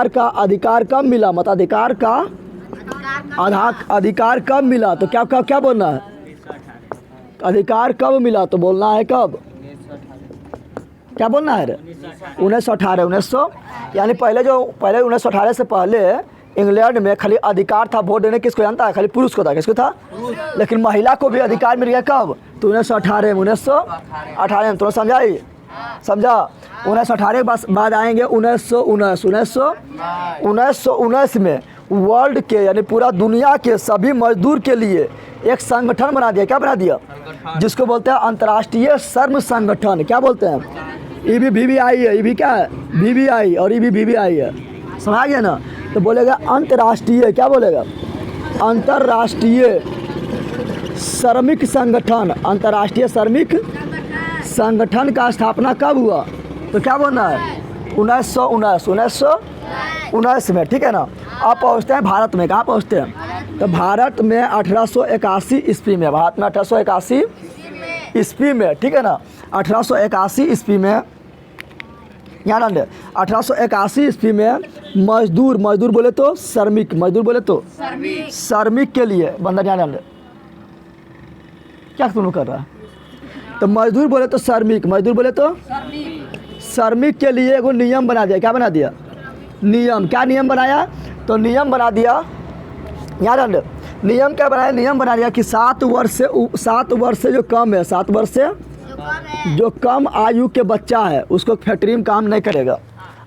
का अधिकार कब मिला, मताधिकार का अधिकार कब मिला। तो क्या बोलना है, अधिकार कब मिला, तो बोलना है कब, क्या बोलना है, 1918 यानी पहले 1918 से पहले इंग्लैंड में खाली अधिकार था वोट देने, किसको जानता है, खाली पुरुष को था। किसको था, लेकिन महिला को भी अधिकार मिल गया कब, तो 1918 में। 1918 में तो समझा। 1918 के बाद आएंगे 1919 में वर्ल्ड के यानी पूरा दुनिया के सभी मजदूर के लिए एक संगठन बना दिया। क्या बना दिया, जिसको बोलते हैं अंतर्राष्ट्रीय श्रम संगठन। क्या बोलते हैं, VVI है, ये भी क्या है, VVI और ये भी VVI है। समझ गया ना। तो बोलेगा अंतर्राष्ट्रीय, क्या बोलेगा, अंतर्राष्ट्रीय श्रमिक संगठन। अंतर्राष्ट्रीय श्रमिक संगठन का स्थापना कब हुआ, तो क्या बोलना है, 1919 में, ठीक है ना। अब पहुँचते हैं भारत में। कहाँ पहुँचते हैं, तो भारत में 1881 ईस्वी में, भारत में 1881 ईस्वी में, ठीक है ना। 1881 ईस्वी में, यहाँ डाल दे, 1881 ईस्वी में मजदूर बोले तो श्रमिक, मजदूर बोले तो श्रमिक के लिए बंदा यहाँ डाल दे। क्या तुम लोग कर रहा है? तो मजदूर बोले तो श्रमिक, मजदूर बोले तो श्रमिक के लिए एगो नियम बना दिया। क्या बना दिया? नियम। क्या नियम बनाया? तो नियम बना दिया, याद रख, नियम क्या बनाया? नियम बना दिया कि 7 वर्ष से जो कम है, 7 वर्ष से जो कम आयु के बच्चा है उसको फैक्ट्री में काम नहीं करेगा।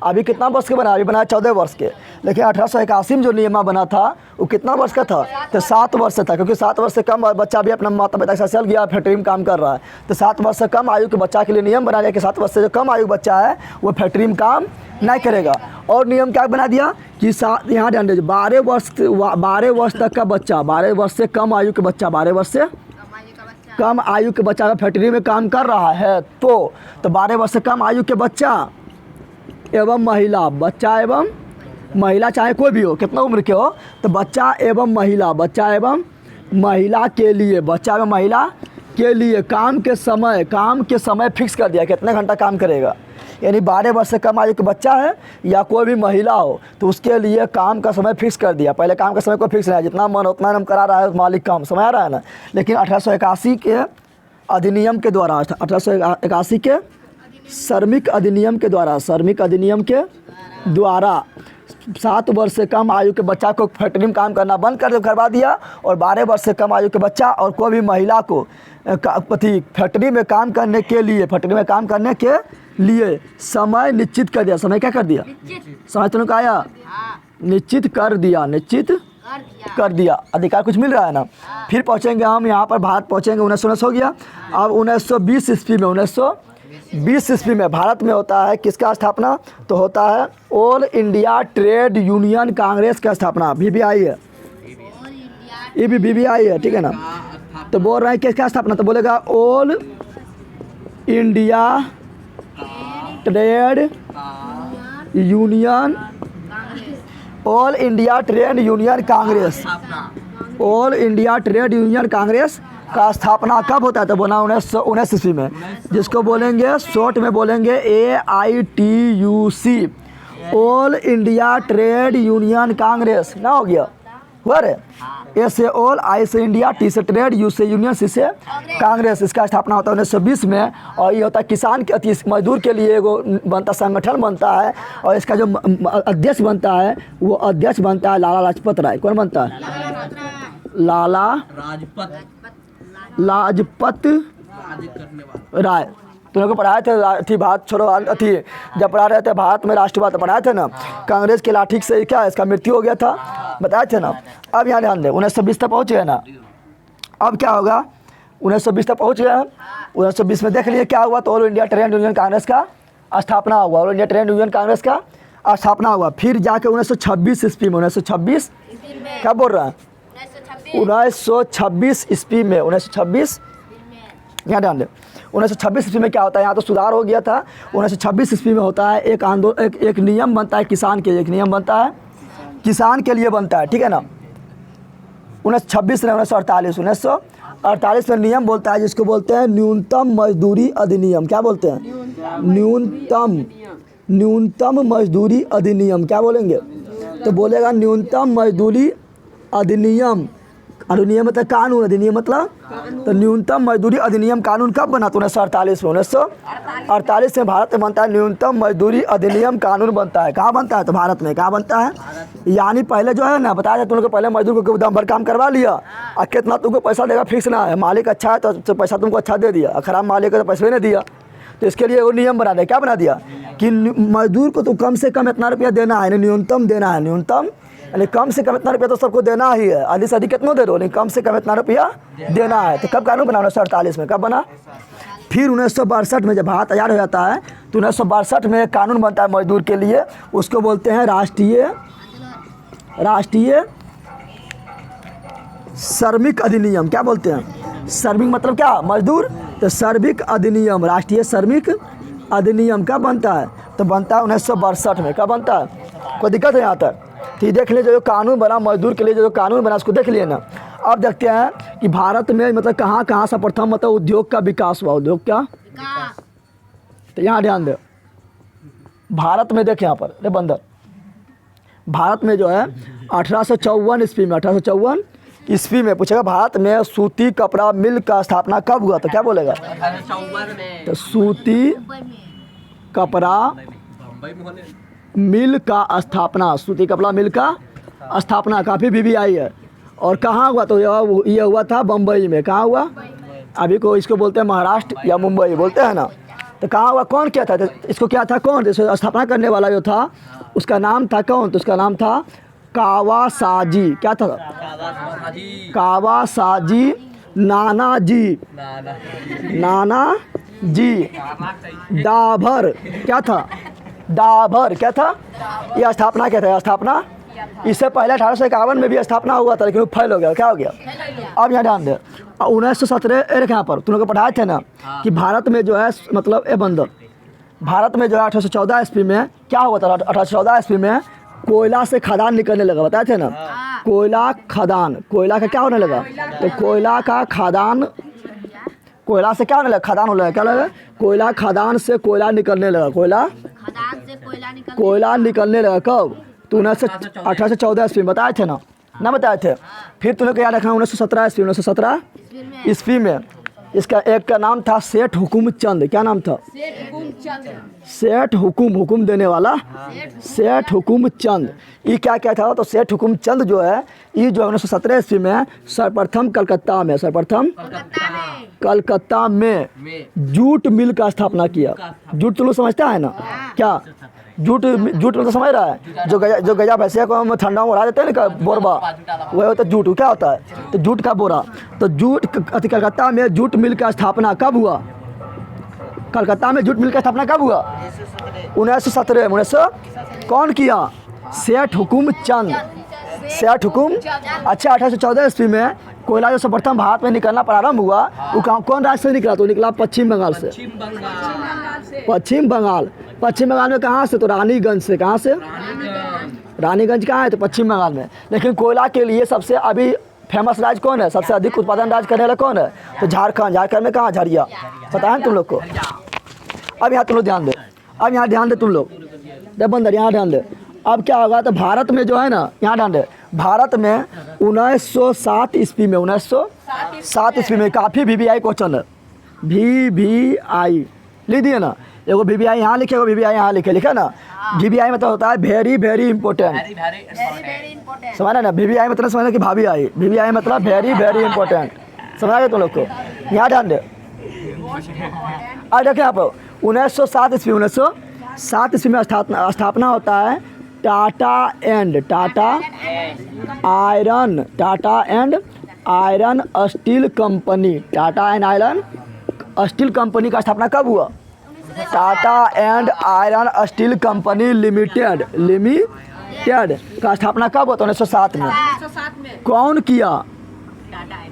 अभी कितना वर्ष के बना? अभी बनाया 14 वर्ष के, लेकिन 1881 में जो नियम बना था वो कितना वर्ष का था? तो 7 वर्ष से था, क्योंकि 7 वर्ष से कम बच्चा भी अपना माता पिता के साथ चल गया, फैक्ट्री में काम कर रहा है। तो 7 वर्ष से कम आयु के बच्चा के लिए नियम बना दिया कि 7 वर्ष से जो कम आयु बच्चा है वो फैक्ट्री में काम नहीं करेगा। और नियम क्या बना दिया कि यहाँ ध्यान दीजिए, 12 वर्ष तक का बच्चा, 12 वर्ष से कम आयु के बच्चा, 12 वर्ष से कम आयु के बच्चा फैक्ट्री में काम कर रहा है तो 12 वर्ष से कम आयु के बच्चा एवं महिला, बच्चा एवं महिला, चाहे कोई भी हो, कितना उम्र के हो, तो बच्चा एवं महिला, बच्चा एवं महिला के लिए, बच्चा एवं महिला के लिए काम के समय फिक्स कर दिया, कितने घंटा काम करेगा। यानी 12 वर्ष से कम आयु के बच्चा है या कोई भी महिला हो तो उसके लिए काम का समय फिक्स कर दिया। पहले काम का समय कोई फिक्स नहीं है, जितना मन उतना हम करा रहा है मालिक काम, समय आ रहा है ना। लेकिन 1881 के अधिनियम के द्वारा, 1881 के श्रमिक अधिनियम के द्वारा, 7 वर्ष से कम आयु के बच्चा को फैक्ट्री में काम करना बंद करवा दिया और 12 वर्ष से कम आयु के बच्चा और कोई भी महिला को फैक्ट्री में काम करने के लिए समय निश्चित कर दिया। समय क्या कर दिया? समय तुमने कहा आया, निश्चित कर दिया। अधिकार कुछ मिल रहा है ना। फिर पहुँचेंगे हम यहाँ पर, भारत पहुँचेंगे 1919 हो गया। अब 1920 ईस्वी में भारत में होता है किसका स्थापना? तो होता है all India trade union Congress का स्थापना। BBI है, ये भी BBI है, ठीक है ना। तो बोल रहे हैं किसका स्थापना? तो बोलेगा all India trade union, all India trade union Congress, all India trade union Congress का स्थापना कब होता है? तो बोला 1919 ईस्वी में, जिसको बोलेंगे शॉर्ट में बोलेंगे AITUC, all India trade union Congress ना। हो गया हुआ रे। ए से ऑल, आई से इंडिया, टी से ट्रेड, यू से यूनियन, सी से कांग्रेस। इसका स्थापना होता है 1920 में। और ये होता है किसान के अति मजदूर के लिए एगो बनता संगठन बनता है। और इसका जो अध्यक्ष बनता है वो अध्यक्ष बनता है लाला लाजपत राय। कौन बनता है? लाला लाजपत राय। तुम लोग को पढ़ाए थे अथी, भारत छोड़ो अथी, जब पढ़ा रहे थे भारत में राष्ट्रवाद पढ़ाए थे ना, कांग्रेस के लाठी से क्या इसका मृत्यु हो गया था, बताए थे ना। अब यहाँ ध्यान दें, 1920 तक पहुँच गए ना। अब क्या होगा? 1920 तक पहुँच गए। 1920 में देख लिए क्या हुआ, तो all India trade union Congress का स्थापना हुआ। All India trade union Congress का स्थापना हुआ। फिर जाके 1926 ईस्वी में, 1926 क्या बोल रहा है? 1926 ईस्वी में, 1926 यहाँ ध्यान दें, 1926 ईस्वी में क्या होता है? यहाँ तो सुधार हो गया था। 1926 ईस्वी में होता है एक आंदोलन, एक नियम बनता है किसान के लिए, एक नियम बनता है किसान के लिए बनता है, ठीक है ना। 1926 में 1948 में नियम बोलता है जिसको बोलते हैं न्यूनतम मजदूरी अधिनियम। क्या बोलते हैं? न्यूनतम मजदूरी अधिनियम। क्या बोलेंगे? तो बोलेगा न्यूनतम मजदूरी अधिनियम। अधिनियम मतलब कानून, अधिनियम मतलब तो न्यूनतम मजदूरी अधिनियम कानून कब बना? तो 1948 में, 1948 में भारत में बनता है न्यूनतम मजदूरी अधिनियम कानून बनता है। कहाँ बनता है? तो भारत में। कहाँ बनता है? यानी पहले जो है ना, बताया जाए तुम लोग को, पहले मजदूर को दम भर काम करवा लिया और कितना तुमको पैसा देगा फिक्स ना है। मालिक अच्छा है तो पैसा तुमको अच्छा दे दिया, और खराब मालिक है तो पैसा भी नहीं दिया। तो इसके लिए वो नियम बना दिया। क्या बना दिया कि मजदूर को तो कम से कम इतना रुपया देना है, न्यूनतम देना है। न्यूनतम यानी कम से कम इतना रुपया तो सबको देना ही है। अधिक से अधिक कितना दे दो, लेकिन कम से कम इतना रुपया देना है। तो कब कानून बना? 1948 में। कब बना? फिर 1962 में जब भारत आज़ाद हो जाता है तो 1962 में एक कानून बनता है मजदूर के लिए, उसको बोलते हैं राष्ट्रीय श्रमिक अधिनियम। क्या बोलते हैं? श्रमिक मतलब क्या? मजदूर। तो श्रमिक अधिनियम, राष्ट्रीय श्रमिक अधिनियम कब बनता है? तो बनता है 1962 में। कब बनता है? कोई दिक्कत है यहाँ तक? तो ये देख लीजिए, जो कानून बना मजदूर के लिए, जो कानून बना उसको देख लिए ना। अब देखते हैं कि भारत में मतलब कहाँ से प्रथम मतलब उद्योग का विकास हुआ। उद्योग का तो यहाँ ध्यान दे, भारत में देख यहाँ पर रे बंदर, भारत में जो है 1854 ईस्वी में, 1854 ईस्वी में। पूछेगा भारत में सूती कपड़ा मिल का स्थापना कब हुआ, तो क्या बोलेगा? 1854 में। तो सूती कपड़ा मिल का स्थापना, सूती कपड़ा मिल का स्थापना काफ़ी भी आई है। और कहाँ हुआ? तो यह हुआ था बम्बई में। कहाँ हुआ? अभी को इसको बोलते हैं महाराष्ट्र या मुंबई बोलते हैं ना। तो कहाँ हुआ? कौन किया था? तो इसको क्या था? कौन इसको स्थापना करने वाला जो था उसका नाम था कौन? तो उसका नाम था कावासाजी। क्या था? कावासाजी नानाजी। नानाजी डाभर। क्या था? डाभर। क्या था? यह स्थापना क्या था? स्थापना इससे पहले 1851 में भी स्थापना हुआ था, लेकिन वो फेल हो गया। क्या हो गया? अब यहाँ ध्यान दे, 1917 यहाँ पर तुम लोग को पढ़ाए थे ना कि भारत में जो है मतलब ए बंदर, भारत में जो है 1814 ईस्वी में क्या हुआ था? 1814 ईस्वी में कोयला से खदान निकलने लगा, बताए थे ना। कोयला खदान, कोयला का क्या होने लगा? तो कोयला का खदान, कोयला से क्या होने लगा? खदान होने लगा। क्या लगा? कोयला खदान से कोयला निकलने लगा। कोयला कोयला निकलने लगा कब? तो 1814 ईस्वी में बताए थे ना बताए थे। फिर तुमने को याद रखना 1917 ईस्वी, 1917 ईस्वी में इसका एक का नाम था सेठ हुकुम चंद। क्या नाम था? सेठ हुकुम देने वाला सेठ हुकुम चंद। ये क्या क्या था? तो सेठ हुकुम चंद जो है ये जो 1917 ईस्वी में सर्वप्रथम कलकत्ता में जूट मिल का स्थापना किया। जूट तुम लोग समझता है ना क्या? जूट मतलब समझ रहा है? जो गजा भैंसिया को हम ठंडा में उड़ा देते हैं ना बोरबा, वही होता है जूट। क्या होता है? तो जूट का बोरा। तो जूट कलकत्ता में जूट मिल का स्थापना कब हुआ? कलकत्ता में जूट मिल का स्थापना कब हुआ? 1917 में। 1900 कौन किया? सेठ हुकुम चंद। सेठ हुकुम। अच्छा, 1814 ईस्वी में कोयला जो सर्वप्रथम भारत में निकलना प्रारंभ हुआ वो कौन राज्य से निकला? तो निकला पश्चिम बंगाल से। पश्चिम बंगाल में कहाँ से? तो रानीगंज से। कहाँ से? रानीगंज कहाँ है? तो पश्चिम बंगाल में। लेकिन कोयला के लिए सबसे अभी फेमस राज्य कौन है? सबसे अधिक उत्पादन राज्य करने वाला कौन है? तो झारखंड में। कहाँ? झरिया। पता है तुम लोग को? अब यहाँ तुम लोग ध्यान दे, अब यहाँ ध्यान दे तुम लोग, जब बंदर यहाँ ध्यान दे। अब क्या होगा? तो भारत में जो है ना, यहाँ ध्यान दे, भारत में 1907 ईस्वी में 1907 ईस्वी में काफ़ी VVI क्वेश्चन है। VVI लिख दिए ना। एगो VVI यहाँ लिखे, एगो VVI यहाँ लिखे ना। VVI मतलब होता है वेरी वेरी इंपॉर्टेंट। समझना ना? VVI मतलब समझना कि भाभी आई। VVI मतलब वेरी वेरी इंपॉर्टेंट। समझा गया तुम लोग को? यहाँ ध्यान दे। अब देखिए यहाँ पर 1907 ईस्वी में स्थापना होता है Tata and iron steel company. Tata and iron steel company का स्थापना कब हुआ? Tata and iron steel company limited का स्थापना कब हुआ? 1907 में। कौन किया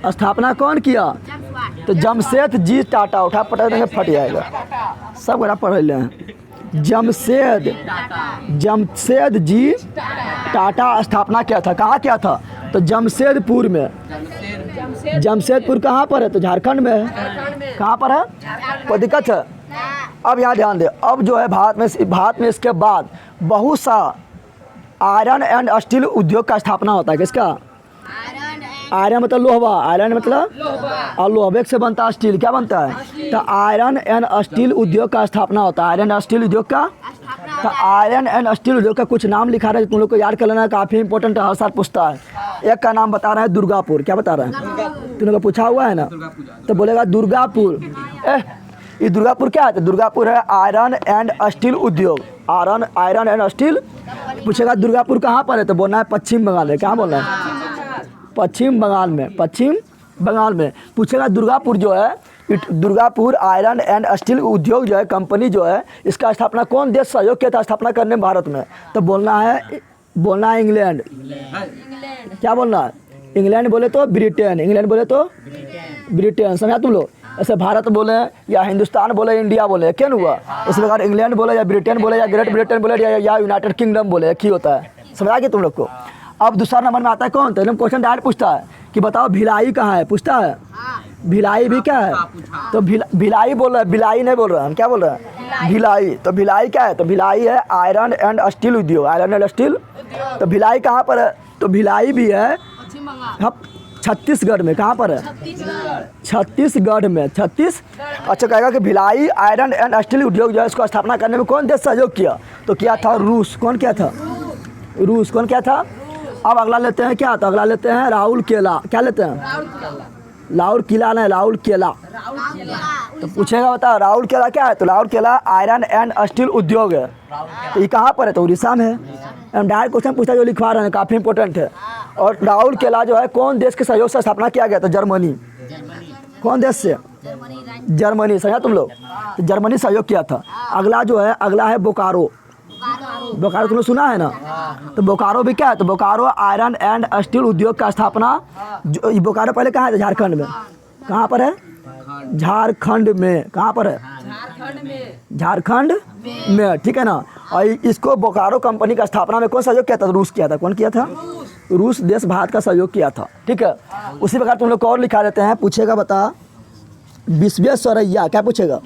स्थापना? कौन किया? तो जमशेद जी टाटा। उठा पटा देंगे फट जाएगा, सब बड़ा पढ़ रहे हैं। जमशेद जी टाटा स्थापना किया था। कहाँ किया था? तो जमशेदपुर में। जमशेदपुर कहाँ पर है? तो झारखंड में है। कहाँ पर है? कोई दिक्कत है? अब यहाँ ध्यान दे। अब जो है भारत में इसके बाद बहुत सा आयरन एंड स्टील उद्योग का स्थापना होता है। किसका? आयरन मतलब लोहा, आयरन मतलब और लोहे से बनता है स्टील। क्या बनता है? तो आयरन एंड स्टील उद्योग का स्थापना होता है। आयरन एंड स्टील उद्योग का। तो आयरन एंड स्टील उद्योग का कुछ नाम लिखा रहा है, तुम लोग को याद कर लेना है, काफ़ी इंपॉर्टेंट है, हर साल पूछता है। एक का नाम बता रहा है दुर्गापुर। क्या बता रहा है? तुम लोग को पूछा हुआ है ना, तो बोलेगा दुर्गापुर। ये दुर्गापुर क्या है? तो दुर्गापुर है आयरन एंड स्टील उद्योग। Iron and steel. पूछेगा दुर्गापुर कहाँ पर है? तो बोलना है पश्चिम बंगाल में। क्या बोलना है? पश्चिम बंगाल में। पूछेगा दुर्गापुर जो है, दुर्गापुर आयरन एंड स्टील उद्योग जो है कंपनी जो है, इसका स्थापना कौन देश सहयोग किया था स्थापना करने में भारत में? तो बोलना है इंग्लैंड। क्या बोलना है? इंग्लैंड बोले तो ब्रिटेन, इंग्लैंड बोले तो ब्रिटेन। समझा तुम लोग? ऐसे भारत बोले या हिंदुस्तान बोले, इंडिया बोले, क्या हुआ? इस प्रकार इंग्लैंड बोले या ब्रिटेन बोले या ग्रेट ब्रिटेन बोले या यूनाइटेड किंगडम बोले, एक ही होता है। समझा गया तुम लोग को? अब दूसरा नंबर में आता है कौन? तो एकदम क्वेश्चन डायरेक्ट पूछता है कि बताओ भिलाई कहाँ है? पूछता है भिलाई भी क्या है? तो भिलाई बोल रहा है, बिलाई नहीं बोल रहा है। हम क्या बोल रहे हैं? भिलाई। तो भिलाई क्या है? तो भिलाई है आयरन एंड स्टील उद्योग। Iron and steel. तो भिलाई कहाँ पर है? तो भिलाई भी है हाँ, छत्तीसगढ़ में। कहाँ पर है? छत्तीसगढ़ में। अच्छा, कहेगा कि भिलाई आयरन एंड स्टील उद्योग जो है इसको स्थापना करने में कौन देश सहयोग किया? तो किया था रूस। कौन किया था? रूस। कौन किया था? अब अगला लेते हैं क्या? तो अगला लेते हैं राहुल केला। क्या लेते हैं? लाहौर किला नहीं, राहुल केला। तो पूछेगा बता राहुल केला क्या है? तो राहुल केला आयरन एंड स्टील उद्योग है। तो ये कहाँ पर है? तो उड़ीसा में है। डायरेक्ट क्वेश्चन पूछता जो लिखवा रहे हैं, काफ़ी इंपॉर्टेंट है। और राहुल केला जो है कौन देश के सहयोग से स्थापना किया गया? तो जर्मनी। कौन देश से? जर्मनी। समझा तुम लोग? तो जर्मनी सहयोग किया था। अगला जो है, अगला है बोकारो। बोकारो तुमने सुना है ना? तो बोकारो भी क्या है? तो बोकारो आयरन एंड स्टील उद्योग का स्थापना जो बोकारो पहले कहाँ है? झारखंड में। कहाँ पर है? झारखंड में। कहाँ पर है? झारखंड में। ठीक है ना? और इसको बोकारो कंपनी का स्थापना में कौन सहयोग किया था? रूस किया था। कौन किया था? रूस देश भारत का सहयोग किया था। ठीक है। उसी प्रकार तुम लोग को और लिखा देते हैं। पूछेगा बता विश्वेश्वरैया। क्या पूछेगा?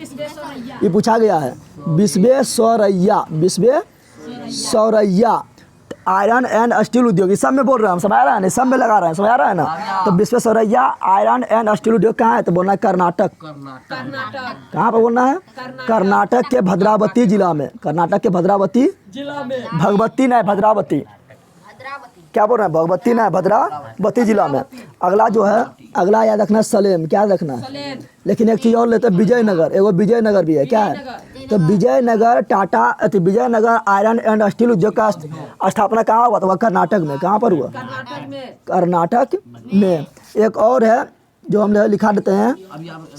ये पूछा गया है। Visvesvaraya. Visvesvaraya iron and steel उद्योग। इस सब में बोल रहे हैं हम। समझ रहा है ना? सब में लगा रहे हैं। समझ रहा है ना? तो विश्वेश्वरैया आयरन एंड स्टील उद्योग कहाँ है? तो बोलना है कर्नाटक। कहाँ पर बोलना है? कर्नाटक के भद्रावती जिला में। कर्नाटक के भद्रावती जिला में। भगवती नहीं, भद्रावती। क्या बोल रहे हैं? भगवती नहीं, भद्रावती जिला में। अगला जो है, अगला याद रखना सलेम। क्या रखना है? लेकिन एक चीज़ और लेते हैं, विजयनगर। एगो विजयनगर भी है। क्या है? तो Vijayanagar Tata Vijayanagar iron and steel उद्योग का स्थापना कहाँ हुआ? तो वह कर्नाटक में। कहाँ पर हुआ? कर्नाटक में। एक और है जो हम लिखा देते हैं,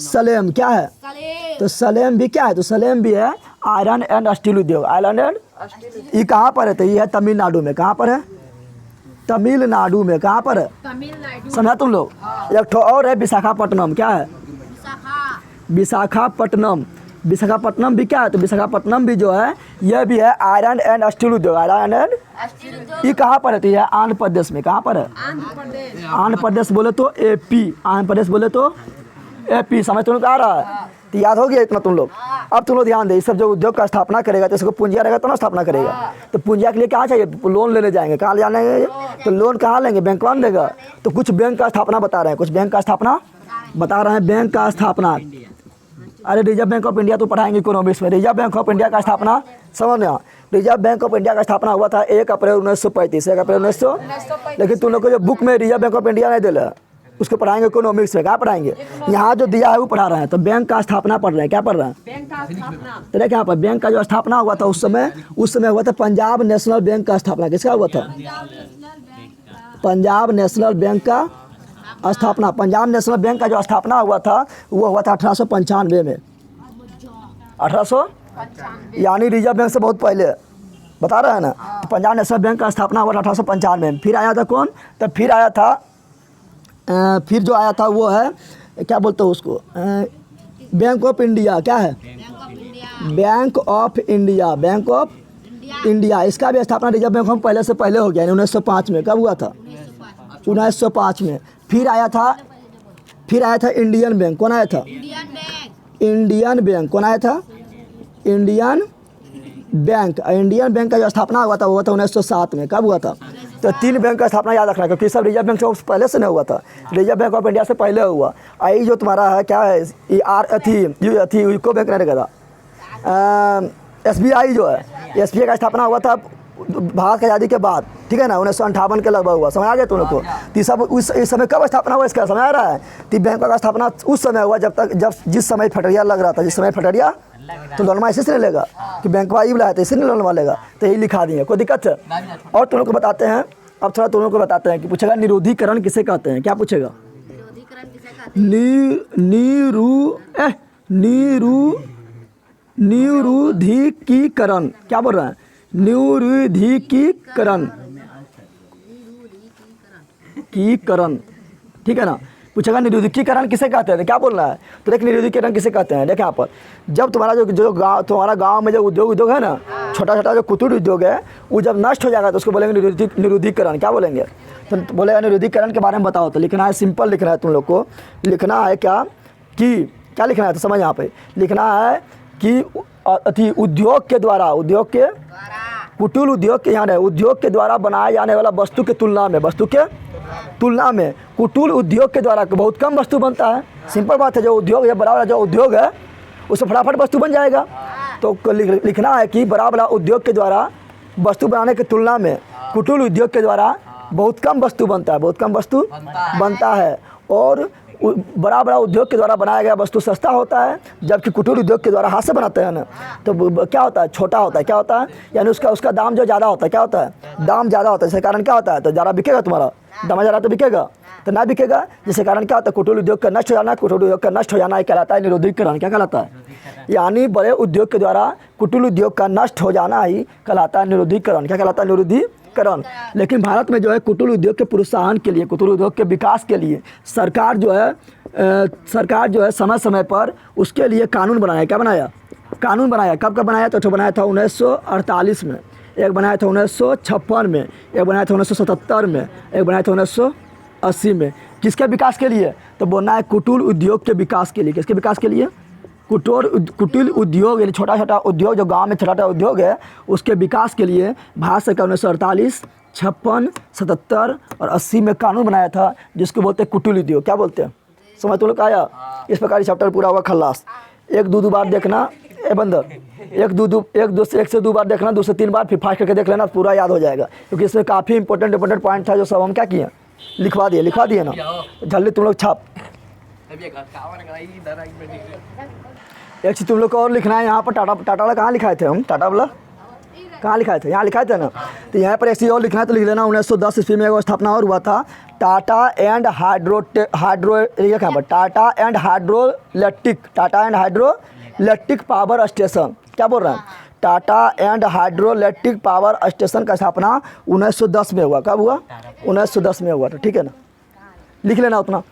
सलेम। क्या है? तो सलेम भी क्या है? तो सलेम भी है आयरन एंड स्टील उद्योग। आयरन एंड ये कहाँ पर है? तो ये है तमिलनाडु में। कहाँ पर है? तमिलनाडु में। कहाँ पर है? समझा तुम लोग? एक ठो और है विशाखापट्टनम। क्या है? विशाखापट्टनम। विशाखापट्टनम भी क्या है? तो विशाखापट्टनम भी जो है यह भी है आयरन एंड स्टील उद्योग। आयरन एंड ये कहाँ पर है? तो यह आंध्र प्रदेश में। कहाँ पर है? आंध्र प्रदेश बोले तो AP। आंध्र प्रदेश बोले तो AP। समझ तुम लोग आ रहा है? तो याद हो गया इतना तुम लोग? अब तुम लोग ध्यान दे, इस सब जो उद्योग का स्थापना करेगा तो इसको पूंजिया रहेगा तो ना स्थापना करेगा। तो पूंजिया के लिए क्या चाहिए? लोन लेने जाएंगे। कहाँ जाने? तो लोन कहाँ लेंगे? बैंक कौन देगा? तो कुछ बैंक का स्थापना बता रहे हैं, कुछ बैंक का स्थापना बता रहे हैं। बैंक का स्थापना, अरे रिजर्व बैंक ऑफ इंडिया तो पढ़ाएंगे इकोनॉमिक्स में। रिजर्व बैंक ऑफ इंडिया का स्थापना समझना। रिजर्व बैंक ऑफ इंडिया का स्थापना हुआ था 1 अप्रैल 1935। 1 अप्रैल 1900। लेकिन तुम लोग को जो बुक में रिजर्व बैंक ऑफ इंडिया नहीं दिला, उसको पढ़ाएंगे इकोनॉमिक्स में। क्या पढ़ाएंगे? यहाँ जो दिया है वो पढ़ा रहे हैं। तो बैंक का स्थापना पढ़ रहे हैं। क्या पढ़ रहे हैं? बैंक का स्थापना। तो देखिए यहाँ पर बैंक का जो स्थापना हुआ था उस समय हुआ था पंजाब नेशनल बैंक का स्थापना। किसका हुआ था? पंजाब नेशनल बैंक का स्थापना। पंजाब नेशनल बैंक का जो स्थापना हुआ था वो हुआ था 1895 में। 1800 यानी रिजर्व बैंक से बहुत पहले बता रहे हैं ना। तो पंजाब नेशनल बैंक का स्थापना हुआ था 1895 में। फिर आया था कौन? तब फिर आया था फिर जो आया था वो है, क्या बोलते हैं उसको, बैंक ऑफ इंडिया। क्या है? Bank of India. Bank of India. इसका भी स्थापना रिजर्व बैंक ऑफ पहले से पहले हो गया, 1905 में। कब हुआ था? 1905 में। फिर आया था इंडियन बैंक। कौन आया था? Indian bank. कौन आया था? Indian bank. इंडियन बैंक का जो स्थापना हुआ था वो था 1907 में। कब हुआ था? तो 3 बैंक का स्थापना याद रखना, क्योंकि सब रिजर्व बैंक से पहले से नहीं हुआ था। रिजर्व बैंक ऑफ इंडिया से पहले हुआ। आई जो तुम्हारा है क्या है, यूको बैंक नहीं रहेगा। SBI जो है, SBI का स्थापना हुआ था भारत की आज़ादी के बाद। ठीक है ना? 1958 के लगभग हुआ। समझ आ गया तुम लोग को? तो सब उस इस समय कब स्थापना हुआ इसका समझ आ रहा है? तो बैंकों का स्थापना उस समय हुआ जब जिस समय फटरिया लग रहा था। जिस समय फटरिया तो लोनमा ऐसे से नहीं लेगा कि बैंक वाला बुलाया था, इससे नहीं लोनमा लेगा। तो यही लिखा दिए। कोई दिक्कत है? और तुम लोग को बताते हैं। अब थोड़ा तुम लोग को बताते हैं कि पूछेगा निरोधीकरण किसे कहते हैं। क्या पूछेगा? निरोधीकरण। क्या बोल रहा है? निरोधीकरण। ठीक है ना? पूछेगा निरोधीकरण किसे कहते हैं। क्या बोलना है? तो देख निरोधीकरण किसे कहते हैं। देख यहाँ पर जब तुम्हारा तुम्हारा गांव में जो उद्योग है ना, छोटा छोटा जो कुटीर उद्योग है, वो जब नष्ट हो जाएगा तो उसको बोलेंगे निरोधीकरण। क्या बोलेंगे? तो बोलेगा निरोधीकरण के बारे में बताओ। तो लिखना है, सिंपल लिखना है तुम लोग को। लिखना है क्या लिखना है? तो समझ यहाँ पे लिखना है कि उद्योग के द्वारा, उद्योग के कुटीर उद्योग के यहाँ उद्योग के द्वारा बनाए जाने वाला वस्तु के तुलना में, वस्तु के तुलना में कुटीर उद्योग के द्वारा बहुत कम वस्तु बनता है। सिंपल बात है, जो उद्योग है, बड़ा वाला जो उद्योग है उससे फटाफट वस्तु बन जाएगा। तो लिखना है कि बड़ा वाला उद्योग के द्वारा वस्तु बनाने की तुलना में कुटीर उद्योग के द्वारा बहुत कम वस्तु बनता है, बहुत कम वस्तु बनता है। और बड़ा बड़ा उद्योग के द्वारा बनाया गया वस्तु सस्ता होता है, जबकि कुटीर उद्योग के द्वारा हाथ से बनाते हैं ना, तो क्या होता है, छोटा होता है। क्या होता है, यानी उसका दाम जो ज़्यादा होता है, क्या होता है, दाम ज़्यादा होता है। इसके कारण क्या होता है, तो ज़्यादा बिकेगा, तुम्हारा दाम ज़्यादा तो बिकेगा, तो ना बिकेगा, जिसके कारण क्या होता है, कुटीर उद्योग का नष्ट हो जाना। कुटीर उद्योग का नष्ट हो जाना कहलाता है निरोधीकरण। क्या कहलाता है, यानी बड़े उद्योग के द्वारा कुटीर उद्योग का नष्ट हो जाना ही कहलाता है निरोधीकरण। क्या कहलाता है, निरोधीकरण। लेकिन भारत में जो है कुटीर उद्योग के प्रोत्साहन के लिए, कुटीर उद्योग के विकास के लिए सरकार जो है समय समय पर उसके लिए कानून बनाया। क्या बनाया, कानून बनाया। कब कब बनाया, तो बनाया था 1948 में, एक बनाया था 1956 में, एक बनाया था 1977 में, एक बनाया था 1980 में। किसके विकास के लिए, तो बोलना है कुटीर उद्योग के विकास के लिए। किसके विकास के लिए, कुटीर उद्योग, यानी छोटा छोटा उद्योग, जो गांव में छोटा छोटा उद्योग है उसके विकास के लिए भारत सरकार 1948, 56, 77 और 80 में कानून बनाया था, जिसको बोलते हैं कुटीर उद्योग। क्या बोलते हैं, समझ तुम लोग आया। इस प्रकार ये चैप्टर पूरा हुआ खल्लास। एक दो बार देखना, ए बंदर, एक से दो बार देखना, 2 से 3 बार, फिर फास्ट करके देख लेना, पूरा याद हो जाएगा। क्योंकि इसमें काफ़ी इंपॉर्टेंट पॉइंट था, जो सब हम क्या किए, लिखवा दिए ना। जल्दी तुम लोग छाप। एक चीज़ तुम लोग को और लिखना है, यहाँ पर टाटा वाला कहाँ लिखाए थे हम, टाटा वाला कहाँ लिखाए थे, यहाँ लिखाए थे ना। तो यहाँ पर एक चीज़ और लिखना है, तो लिख लेना 1910 ईस्वी में एक स्थापना और हुआ था, Tata and hydroelectric power station. क्या बोल रहे हैं, Tata and hydroelectric power station का स्थापना 1910 में हुआ। कब हुआ, 1910 में हुआ था। ठीक है ना, लिख लेना उतना।